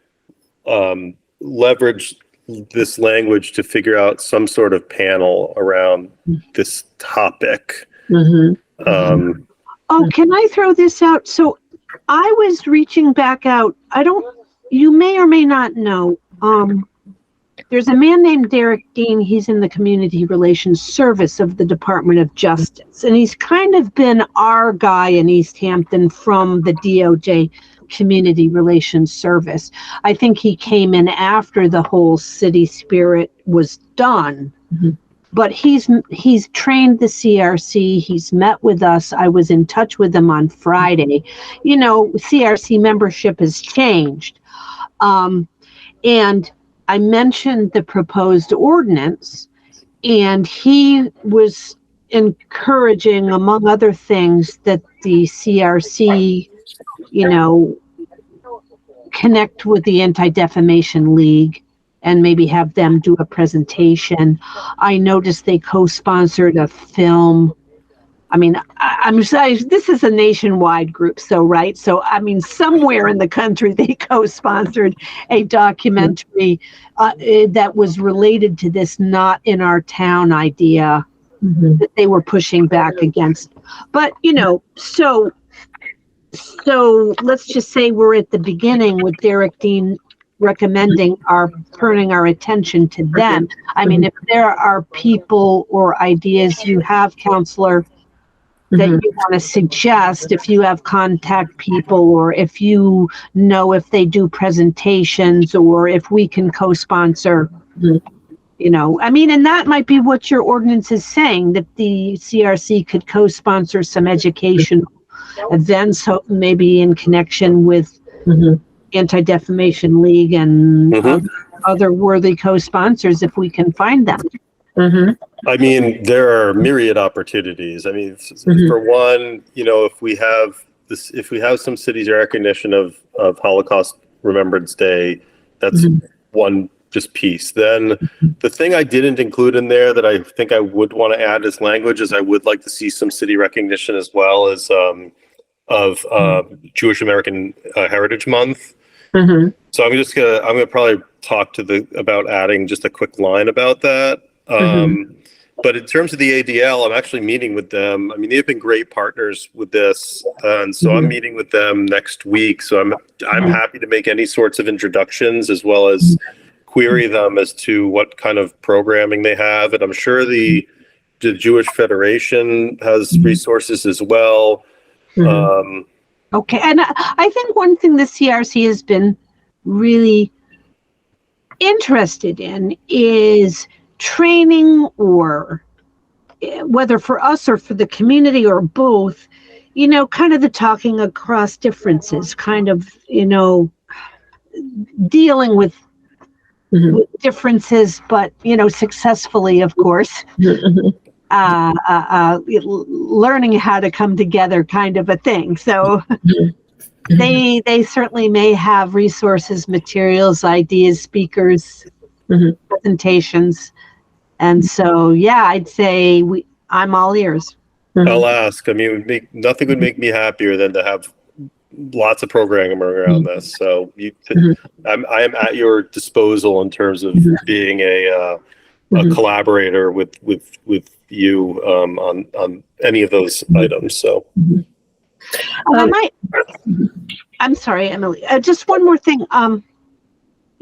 leverage this language to figure out some sort of panel around this topic. Can I throw this out? So I was reaching back out. You may or may not know, there's a man named Derek Dean. He's in the Community Relations Service of the Department of Justice. And he's kind of been our guy in Easthampton from the DOJ Community Relations Service. I think he came in after the whole city spirit was done. But he's trained the CRC. He's met with us. I was in touch with him on Friday. CRC membership has changed. And I mentioned the proposed ordinance, and he was encouraging, among other things, that the CRC, connect with the Anti-Defamation League and maybe have them do a presentation. I noticed they co-sponsored a film. I mean, I'm sorry, this is a nationwide group, right? So, I mean, somewhere in the country, they co-sponsored a documentary that was related to this not in our town idea that they were pushing back against. But, so let's just say we're at the beginning with Derek Dean recommending turning our attention to them. I mean, if there are people or ideas you have, Counselor, that you want to suggest, if you have contact people, or if if they do presentations, or if we can co-sponsor, and that might be what your ordinance is saying, that the CRC could co-sponsor some educational events, maybe in connection with Anti-Defamation League and other worthy co-sponsors if we can find them. I mean, there are myriad opportunities. I mean, for one, if we have some cities' recognition of Holocaust Remembrance Day, that's one just piece. Then the thing I didn't include in there that I think I would want to add as language is I would like to see some city recognition as well as of Jewish American Heritage Month. So I'm gonna probably talk about adding just a quick line about that. But in terms of the ADL, I'm actually meeting with them. I mean, they've been great partners with this, and so I'm meeting with them next week. So I'm happy to make any sorts of introductions as well as query them as to what kind of programming they have. And I'm sure the Jewish Federation has resources as well. Okay, and I think one thing the CRC has been really interested in is training, or whether for us or for the community or both, kind of the talking across differences, kind of, dealing with differences, but, successfully, of course, learning how to come together, kind of a thing. So they certainly may have resources, materials, ideas, speakers, presentations. And so, yeah, I'd say I'm all ears. I'll ask. I mean, nothing would make me happier than to have lots of programming around this. So I am at your disposal in terms of being a collaborator with you on any of those items. So. I'm sorry, Emily. Just one more thing.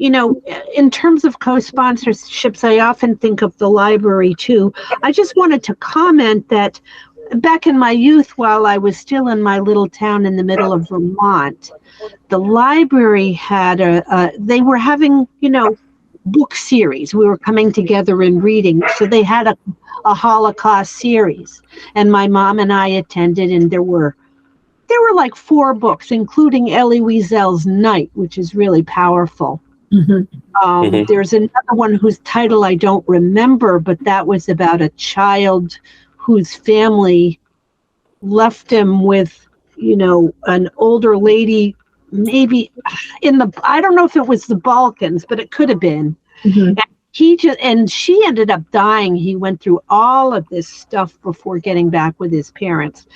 In terms of co-sponsorships, I often think of the library too. I just wanted to comment that back in my youth, while I was still in my little town in the middle of Vermont, the library had they were having, book series. We were coming together and reading. So they had a Holocaust series, and my mom and I attended, and there were like 4 books, including Elie Wiesel's Night, which is really powerful. There's another one whose title I don't remember, but that was about a child whose family left him with, an older lady, maybe I don't know if it was the Balkans, but it could have been. And she ended up dying. He went through all of this stuff before getting back with his parents.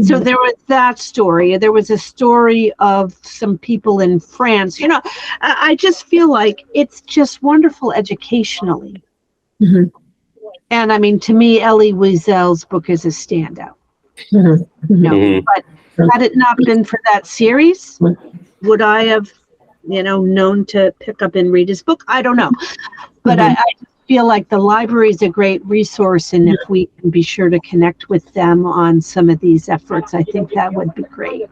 So there was that story. There was a story of some people in France. I just feel like it's just wonderful educationally. And I mean, to me, Elie Wiesel's book is a standout. But had it not been for that series, would I have, known to pick up and read his book? I don't know. But I just feel like the library is a great resource, and if we can be sure to connect with them on some of these efforts, I think that would be great.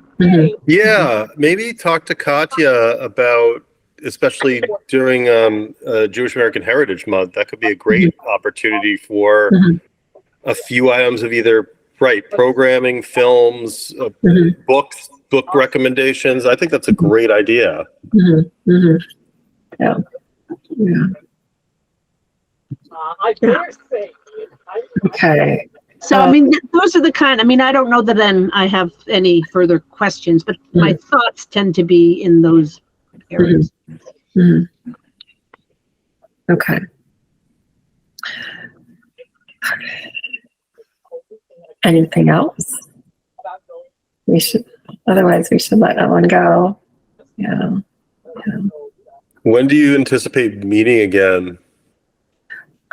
Yeah, maybe talk to Katya about, especially during Jewish American Heritage Month, that could be a great opportunity for a few items of either programming, films, books, book recommendations. I think that's a great idea. Yeah. I dare say. Okay. So, I mean, those are the kind, I don't know that then I have any further questions, but my thoughts tend to be in those areas. Okay. Anything else? Otherwise we should let Ellen go. Yeah. When do you anticipate meeting again?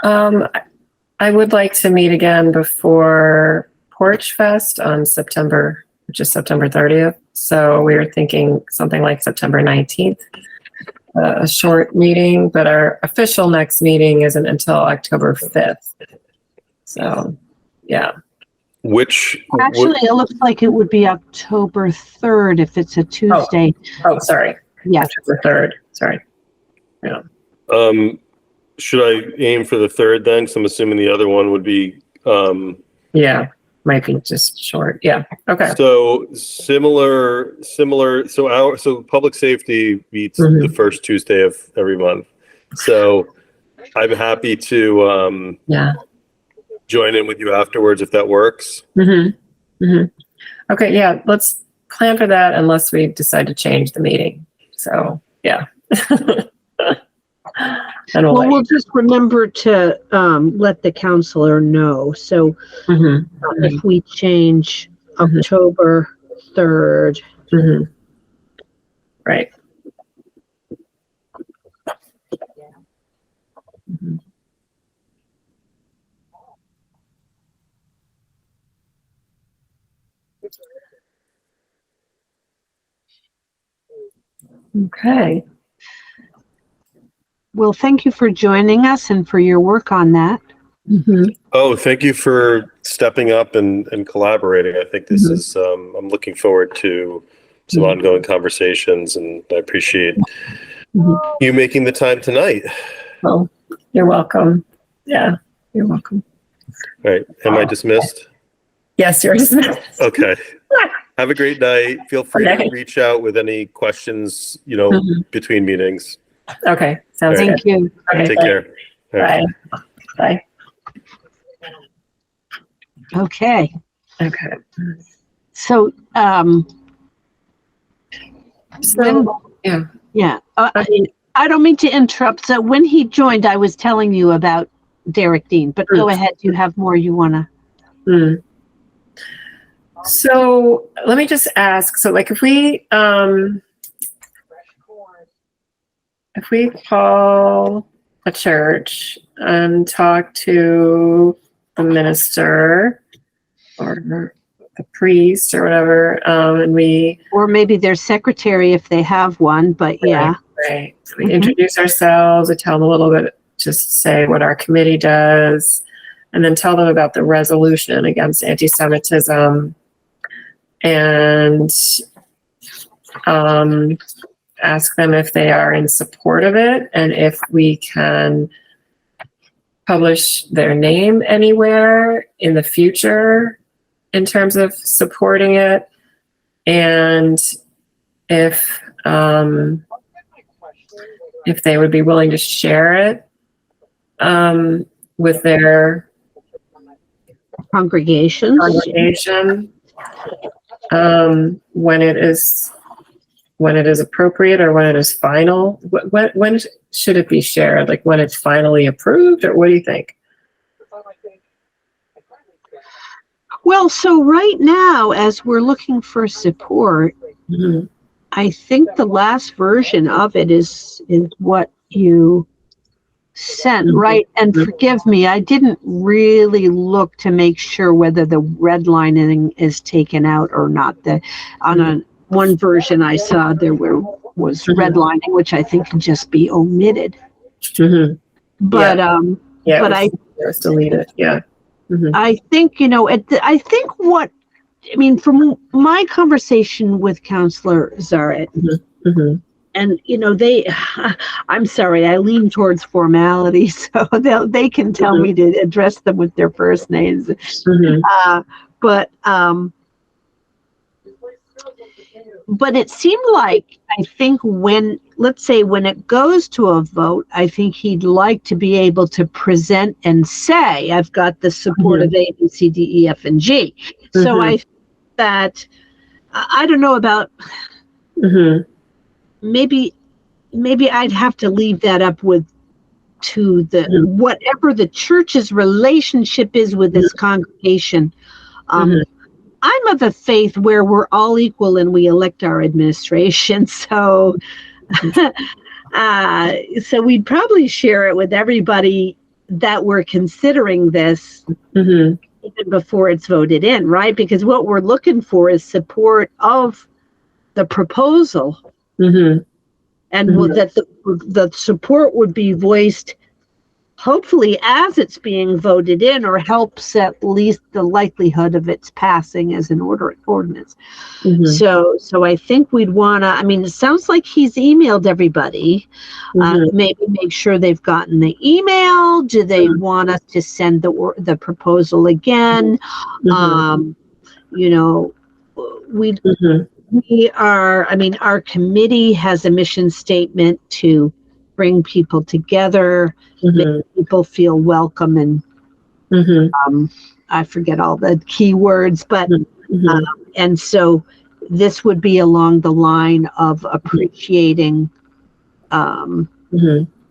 I would like to meet again before Porch Fest on September 30th. So we were thinking something like September 19th, a short meeting, but our official next meeting isn't until October 5th. So, yeah. Actually, it looks like it would be October 3rd if it's a Tuesday. Oh, sorry. Yeah. October 3rd. Sorry. Yeah. Should I aim for the 3rd then? Because I'm assuming the other one would be. Yeah, might be just short. Yeah. Okay. So similar. So public safety meets the first Tuesday of every month. So I'm happy to join in with you afterwards if that works. Okay. Yeah. Let's plan for that unless we decide to change the meeting. So yeah. We'll just remember to let the counselor know. So if we change October 3rd. Right. Okay. Well, thank you for joining us and for your work on that. Oh, thank you for stepping up and collaborating. I think this is, I'm looking forward to some ongoing conversations, and I appreciate you making the time tonight. Well, you're welcome. Yeah, you're welcome. All right. Am I dismissed? Yes, you're dismissed. Okay. Have a great night. Feel free to reach out with any questions, between meetings. Okay. Sounds All good. Thank you. Okay, Take care. All right. Bye. Okay. Okay. So, Yeah. I don't mean to interrupt. So when he joined, I was telling you about Derek Dean, but go ahead. Do you have more you want to? So let me just ask. So like if we call a church and talk to the minister or the priest or whatever, or maybe their secretary if they have one, but yeah. Right. So we introduce ourselves, we tell them a little bit, just say what our committee does, and then tell them about the resolution against anti-Semitism, and ask them if they are in support of it and if we can publish their name anywhere in the future in terms of supporting it, and if they would be willing to share it with their Congregation, when it is appropriate or when it is final. When should it be shared? Like when it's finally approved, or what do you think? well, so right now, as we're looking for support, Mhm. I think the last version of it is what you sent, right? And forgive me, I didn't really look to make sure whether the redlining is taken out or not. One version I saw there was redlining, which I think can just be omitted. Mhm. But Yeah, but it was deleted. Yeah. Mhm. I think from my conversation with Counselor Zaret, Mhm. and I'm sorry, I lean towards formality, so they can tell me to address them with their first names. Mhm. But it seemed like, I think when it goes to a vote, I think he'd like to be able to present and say, I've got the support of A, B, C, D, E, F, and G. So I don't know about, maybe I'd have to leave that up to whatever the church's relationship is with this congregation. I'm of a faith where we're all equal and we elect our administration. So, so we'd probably share it with everybody that we're considering this even before it's voted in, right? Because what we're looking for is support of the proposal, and that the support would be voiced hopefully as it's being voted in, or helps at least the likelihood of its passing as an ordinance. So I think we'd want to, it sounds like he's emailed everybody. Maybe make sure they've gotten the email. Do they want us to send the proposal again? We are, our committee has a mission statement to bring people together, make people feel welcome, and I forget all the key words, but and so this would be along the line of appreciating the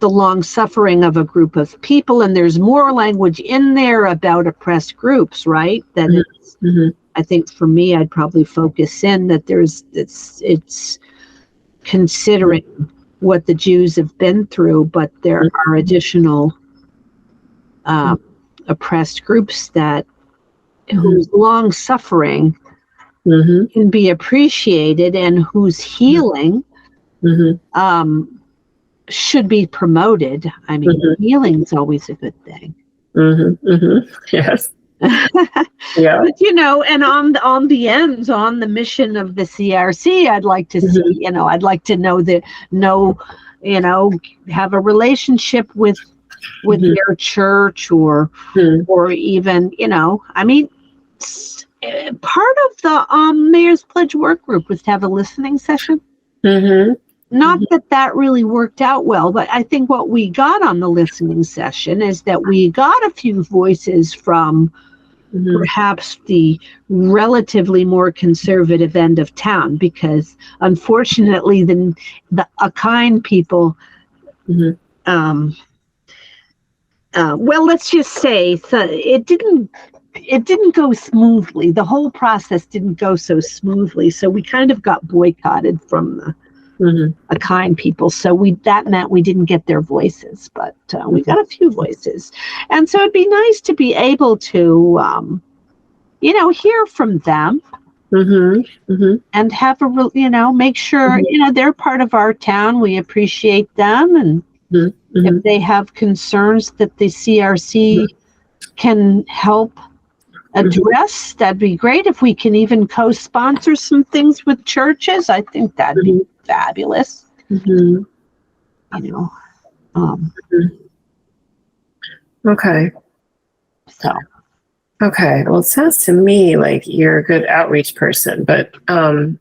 long suffering of a group of people, and there's more language in there about oppressed groups, right? That it's, I think for me, I'd probably focus in that it's considering what the Jews have been through, but there are additional oppressed groups whose long suffering can be appreciated, and whose healing should be promoted. Healing is always a good thing. Yes. Yeah. But and on the ends, on the mission of the CRC, I'd like to see, I'd like to have a relationship with their church, or even, part of the Mayor's Pledge work group was to have a listening session. Not that really worked out well, but I think what we got on the listening session is that we got a few voices from perhaps the relatively more conservative end of town, because unfortunately the Akine people, well, let's just say, so it didn't go smoothly. The whole process didn't go so smoothly, so we kind of got boycotted from the Akine people. So that meant we didn't get their voices, but we got a few voices. And so it'd be nice to be able to, hear from them, and have make sure, they're part of our town. We appreciate them. And if they have concerns that the CRC can help address, that'd be great. If we can even co-sponsor some things with churches, I think that'd be fabulous. Mhm. You know, Okay. so Okay. Well, it sounds to me like you're a good outreach person, but I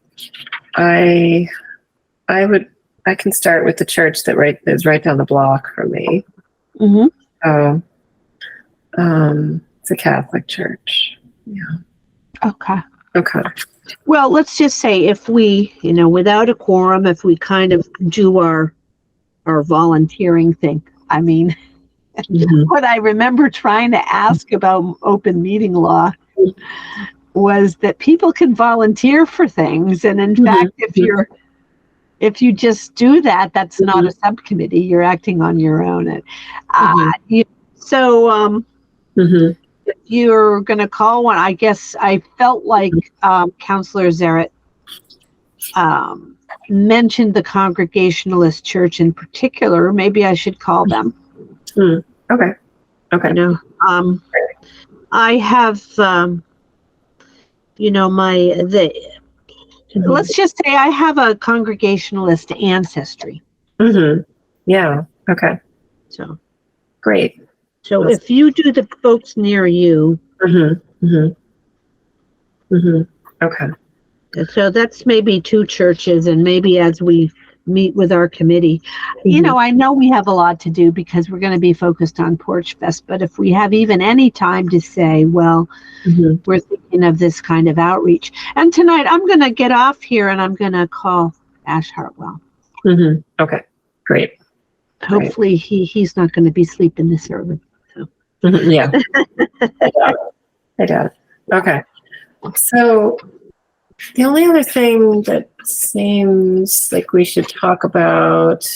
can start with the church that is right down the block from me. mhm. So, it's a Catholic church. Yeah. Okay. Okay. Well, let's just say if we, without a quorum, if we kind of do our volunteering thing. I mean, Mhm. what I remember trying to ask about open meeting law was that people can volunteer for things, and in fact, if you just do that, that's not a subcommittee. You're acting on your own. And, so Mhm. if you're going to call one, I guess I felt like Counselor Zaret mentioned the Congregationalist Church in particular. Maybe I should call them. Okay. Okay. I have, let's just say I have a Congregationalist ancestry. Mhm. Yeah. Okay. So Great. if you do the folks near you, Okay. so that's maybe 2 churches, and maybe as we meet with our committee, I know we have a lot to do because we're going to be focused on Porch Fest, but if we have even any time to say, well, we're thinking of this kind of outreach. And tonight I'm going to get off here and I'm going to call Ash Hartwell. Okay. Great. Hopefully he's not going to be sleeping this early. So. Yeah. I got it. Okay. So the only other thing that seems like we should talk about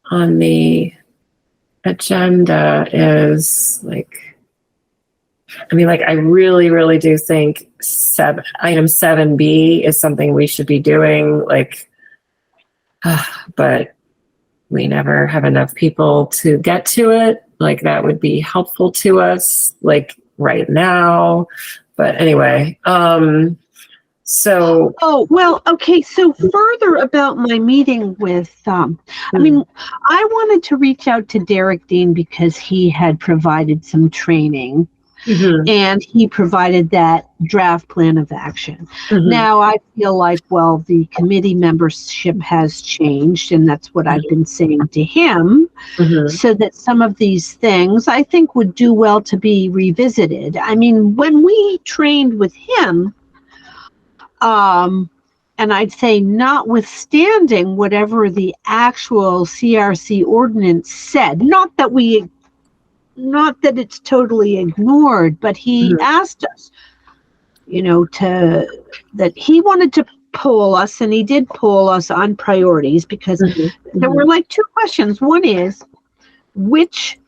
on the agenda is I really, really do think item 7B is something we should be doing, but we never have enough people to get to it. That would be helpful to us, right now. But anyway, so. Oh, well, okay. So further about my meeting with, I wanted to reach out to Derek Dean because he had provided some training and he provided that draft plan of action. Now I feel like, well, the committee membership has changed, and that's what I've been saying to him, so that some of these things I think would do well to be revisited. I mean, when we trained with him, and I'd say notwithstanding whatever the actual CRC ordinance said, not that it's totally ignored, but he asked us, that he wanted to poll us, and he did poll us on priorities because there were 2 questions. One is, which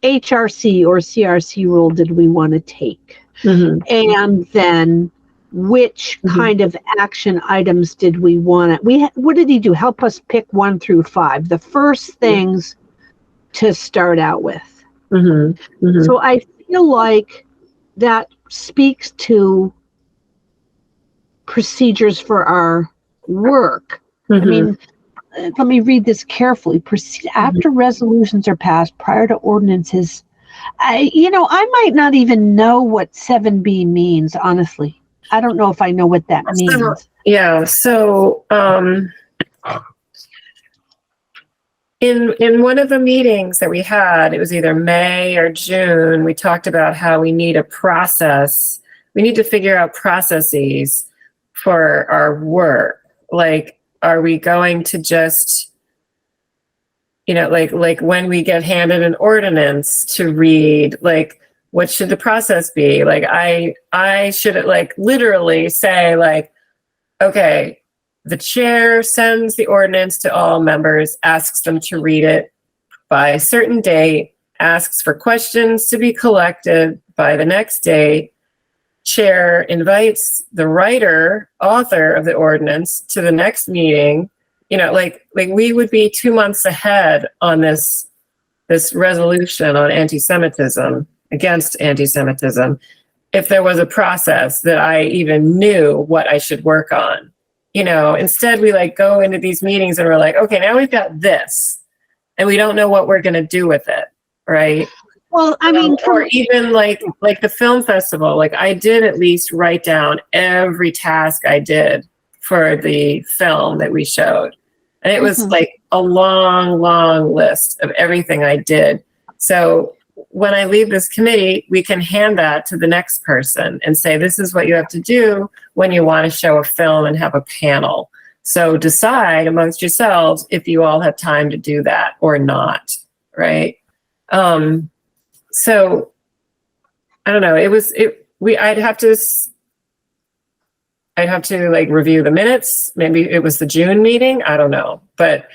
HRC or CRC rule did we want to take? And then which kind of action items did we want to, what did he do? Help us pick 1 through 5, the first things to start out with. So I feel like that speaks to procedures for our work. I mean, let me read this carefully. After resolutions are passed prior to ordinances, I might not even know what 7B means, honestly. I don't know if I know what that means. Yeah. So, in one of the meetings that we had, it was either May or June, we talked about how we need a process. We need to figure out processes for our work. Are we going to just, when we get handed an ordinance to read, what should the process be? I should literally say okay, the chair sends the ordinance to all members, asks them to read it by a certain date, asks for questions to be collected by the next day. Chair invites the author of the ordinance to the next meeting. We would be 2 months ahead on this this resolution on anti-Semitism, against anti-Semitism, if there was a process that I even knew what I should work on. Instead we like go into these meetings and we're like, okay, now we've got this and we don't know what we're going to do with it. Right. Well, I mean, or even like the film festival, like I did at least write down every task I did for the film that we showed. And it was like a long, long list of everything I did. So when I leave this committee, we can hand that to the next person and say, this is what you have to do when you want to show a film and have a panel. So decide amongst yourselves if you all have time to do that or not, right? So I don't know. I'd have to like review the minutes. Maybe it was the June meeting. I don't know. But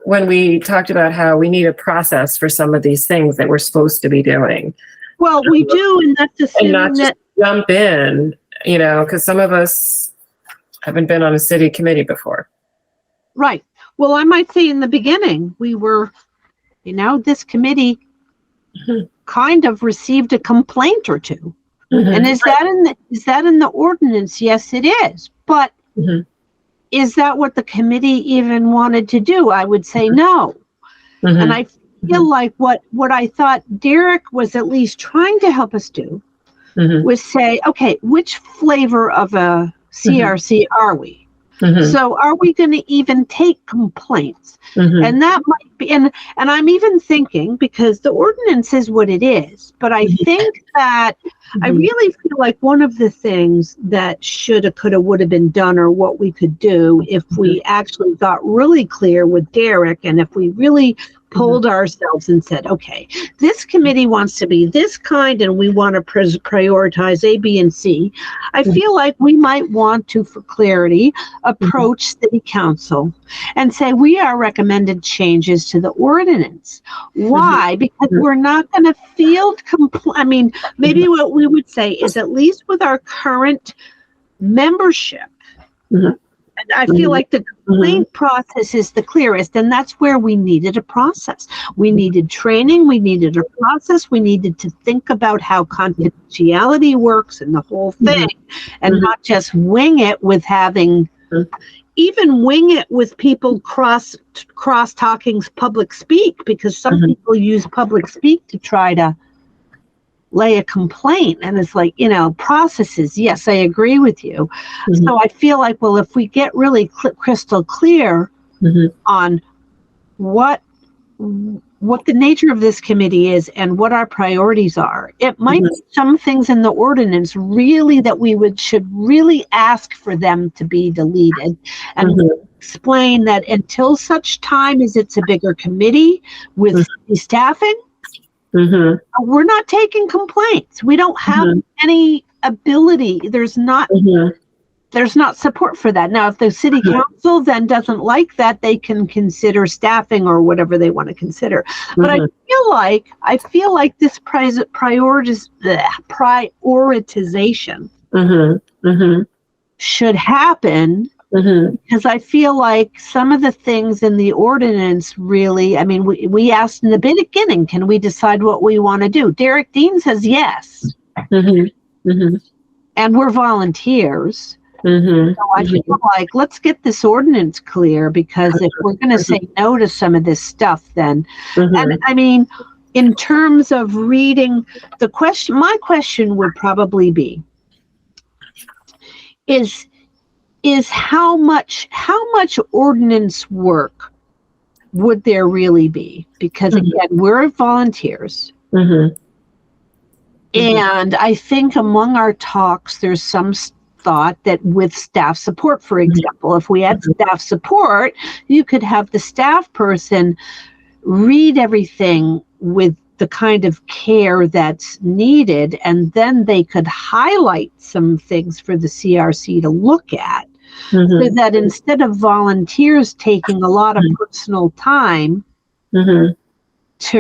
when we talked about how we need a process for some of these things that we're supposed to be doing. Well, we do, and that's assuming and not just jump in, because some of us haven't been on a city committee before. Right. Well, I might say in the beginning, we were, this committee kind of received a complaint or two. And is that in the ordinance? Yes, it is. But is that what the committee even wanted to do? I would say no. And I feel like what I thought Derek was at least trying to help us do was say, okay, which flavor of a CRC are we? So are we going to even take complaints? And that might be, and I'm even thinking, because the ordinance is what it is, but I think that I really feel like one of the things that shoulda, coulda, woulda been done, or what we could do if we actually got really clear with Derek, and if we really pulled ourselves and said, okay, this committee wants to be this kind and we want to prioritize A, B, and C. I feel like we might want to, for clarity, approach city council and say, we are recommended changes to the ordinance. Why? Because we're not going to field maybe what we would say is, at least with our current membership, and I feel like the complaint process is the clearest, and that's where we needed a process. We needed training, we needed a process, we needed to think about how confidentiality works and the whole thing, and not just wing it with having, even wing it with people cross talking public speak, because some people use public speak to try to lay a complaint, and it's like, processes. Yes, I agree with you. So I feel like, well, if we get really crystal clear on what the nature of this committee is and what our priorities are, it might be some things in the ordinance really that we should really ask for them to be deleted, and explain that until such time as it's a bigger committee with staffing, we're not taking complaints. We don't have any ability. There's not support for that. Now, if the city council then doesn't like that, they can consider staffing or whatever they want to consider. But I feel like this prioritization should happen. Because I feel like some of the things in the ordinance really, we asked in the beginning, can we decide what we want to do? Derek Dean says yes. And we're volunteers. So I feel like, let's get this ordinance clear, because if we're going to say no to some of this stuff, then, and in terms of reading the question, my question would probably be, is how much ordinance work would there really be? Because again, we're volunteers. And I think among our talks, there's some thought that with staff support, for example, if we had staff support, you could have the staff person read everything with the kind of care that's needed, and then they could highlight some things for the CRC to look at. So that instead of volunteers taking a lot of personal time to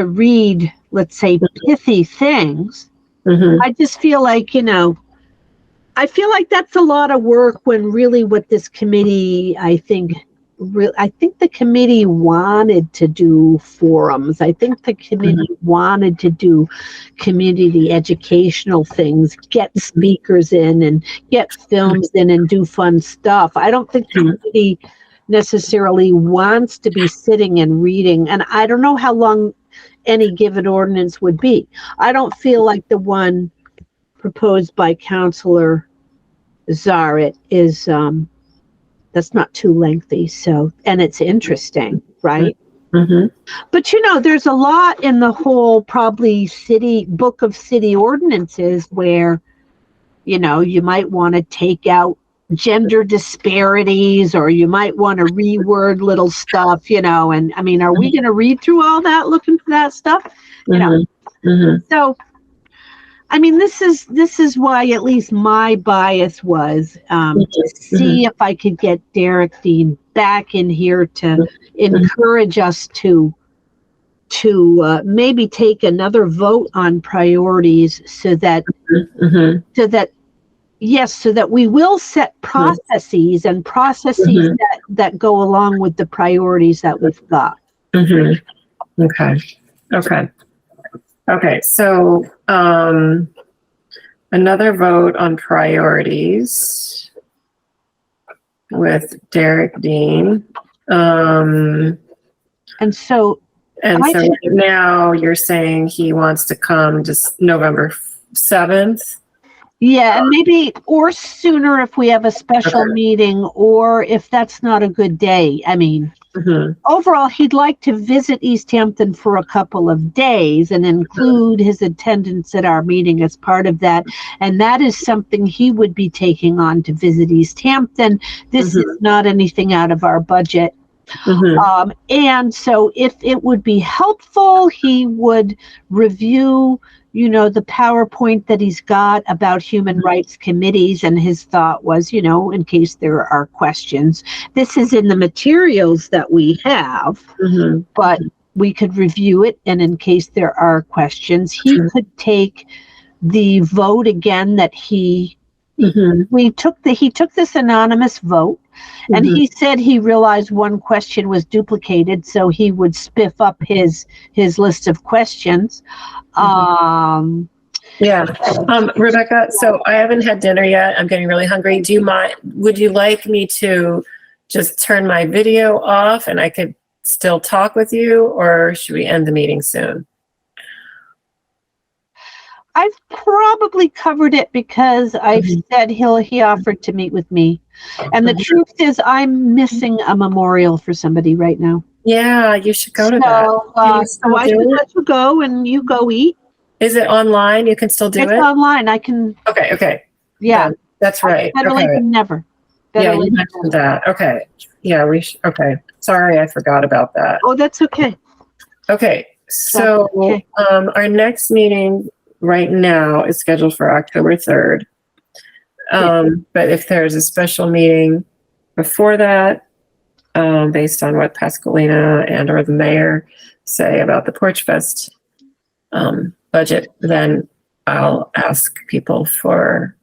read, let's say, pithy things, I just feel like, I feel like that's a lot of work, when really what this committee, I think, I think the committee wanted to do forums. I think the committee wanted to do community educational things, get speakers in and get films in and do fun stuff. I don't think the committee necessarily wants to be sitting and reading. And I don't know how long any given ordinance would be. I don't feel like the one proposed by Councillor Zaret is, that's not too lengthy. So, and it's interesting, right? Mm-hmm. But there's a lot in the whole probably book of city ordinances where, you might want to take out gender disparities, or you might want to reword little stuff, and I mean, are we going to read through all that looking for that stuff? So, I mean, this is why at least my bias was to see if I could get Derek Dean back in here to encourage us to maybe take another vote on priorities, so that we will set processes and processes that go along with the priorities that we've got. Okay. So, another vote on priorities with Derek Dean. And so right now you're saying he wants to come just November 7th. Yeah, and maybe, or sooner if we have a special meeting, or if that's not a good day. I mean, overall, he'd like to visit Easthampton for a couple of days and include his attendance at our meeting as part of that. And that is something he would be taking on, to visit Easthampton. This is not anything out of our budget. And so if it would be helpful, he would review the PowerPoint that he's got about human rights committees. And his thought was, in case there are questions, this is in the materials that we have, but we could review it. And in case there are questions, he could take the vote again that he took this anonymous vote, and he said he realized one question was duplicated, so he would spiff up his list of questions. Rebecca, so I haven't had dinner yet. I'm getting really hungry. Would you like me to just turn my video off and I could still talk with you, or should we end the meeting soon? I've probably covered it, because I've said he offered to meet with me. And the truth is, I'm missing a memorial for somebody right now. Yeah, you should go to that. So I should let you go, and you go eat. Is it online? You can still do it? It's online. I can. Okay. Yeah. That's right. Better late than never. Yeah, you mentioned that. Okay. Yeah, okay. Sorry, I forgot about that. Oh, that's okay. Okay. So, our next meeting right now is scheduled for October 3rd. But if there's a special meeting before that, based on what Pascalina and or the mayor say about the Porch Fest budget, then I'll ask people for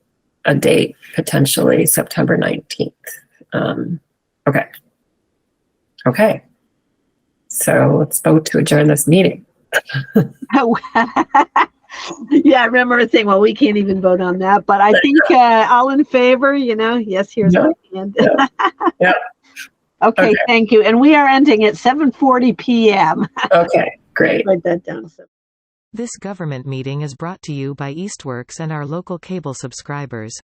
a date, potentially September 19th. Okay. So let's vote to adjourn this meeting. Yeah, I remember saying, well, we can't even vote on that, but I think all in favor, yes, here's my hand. Yeah. Okay, thank you. And we are ending at 7:40 p.m. Okay, great. Write that down. This government meeting is brought to you by Eastworks and our local cable subscribers.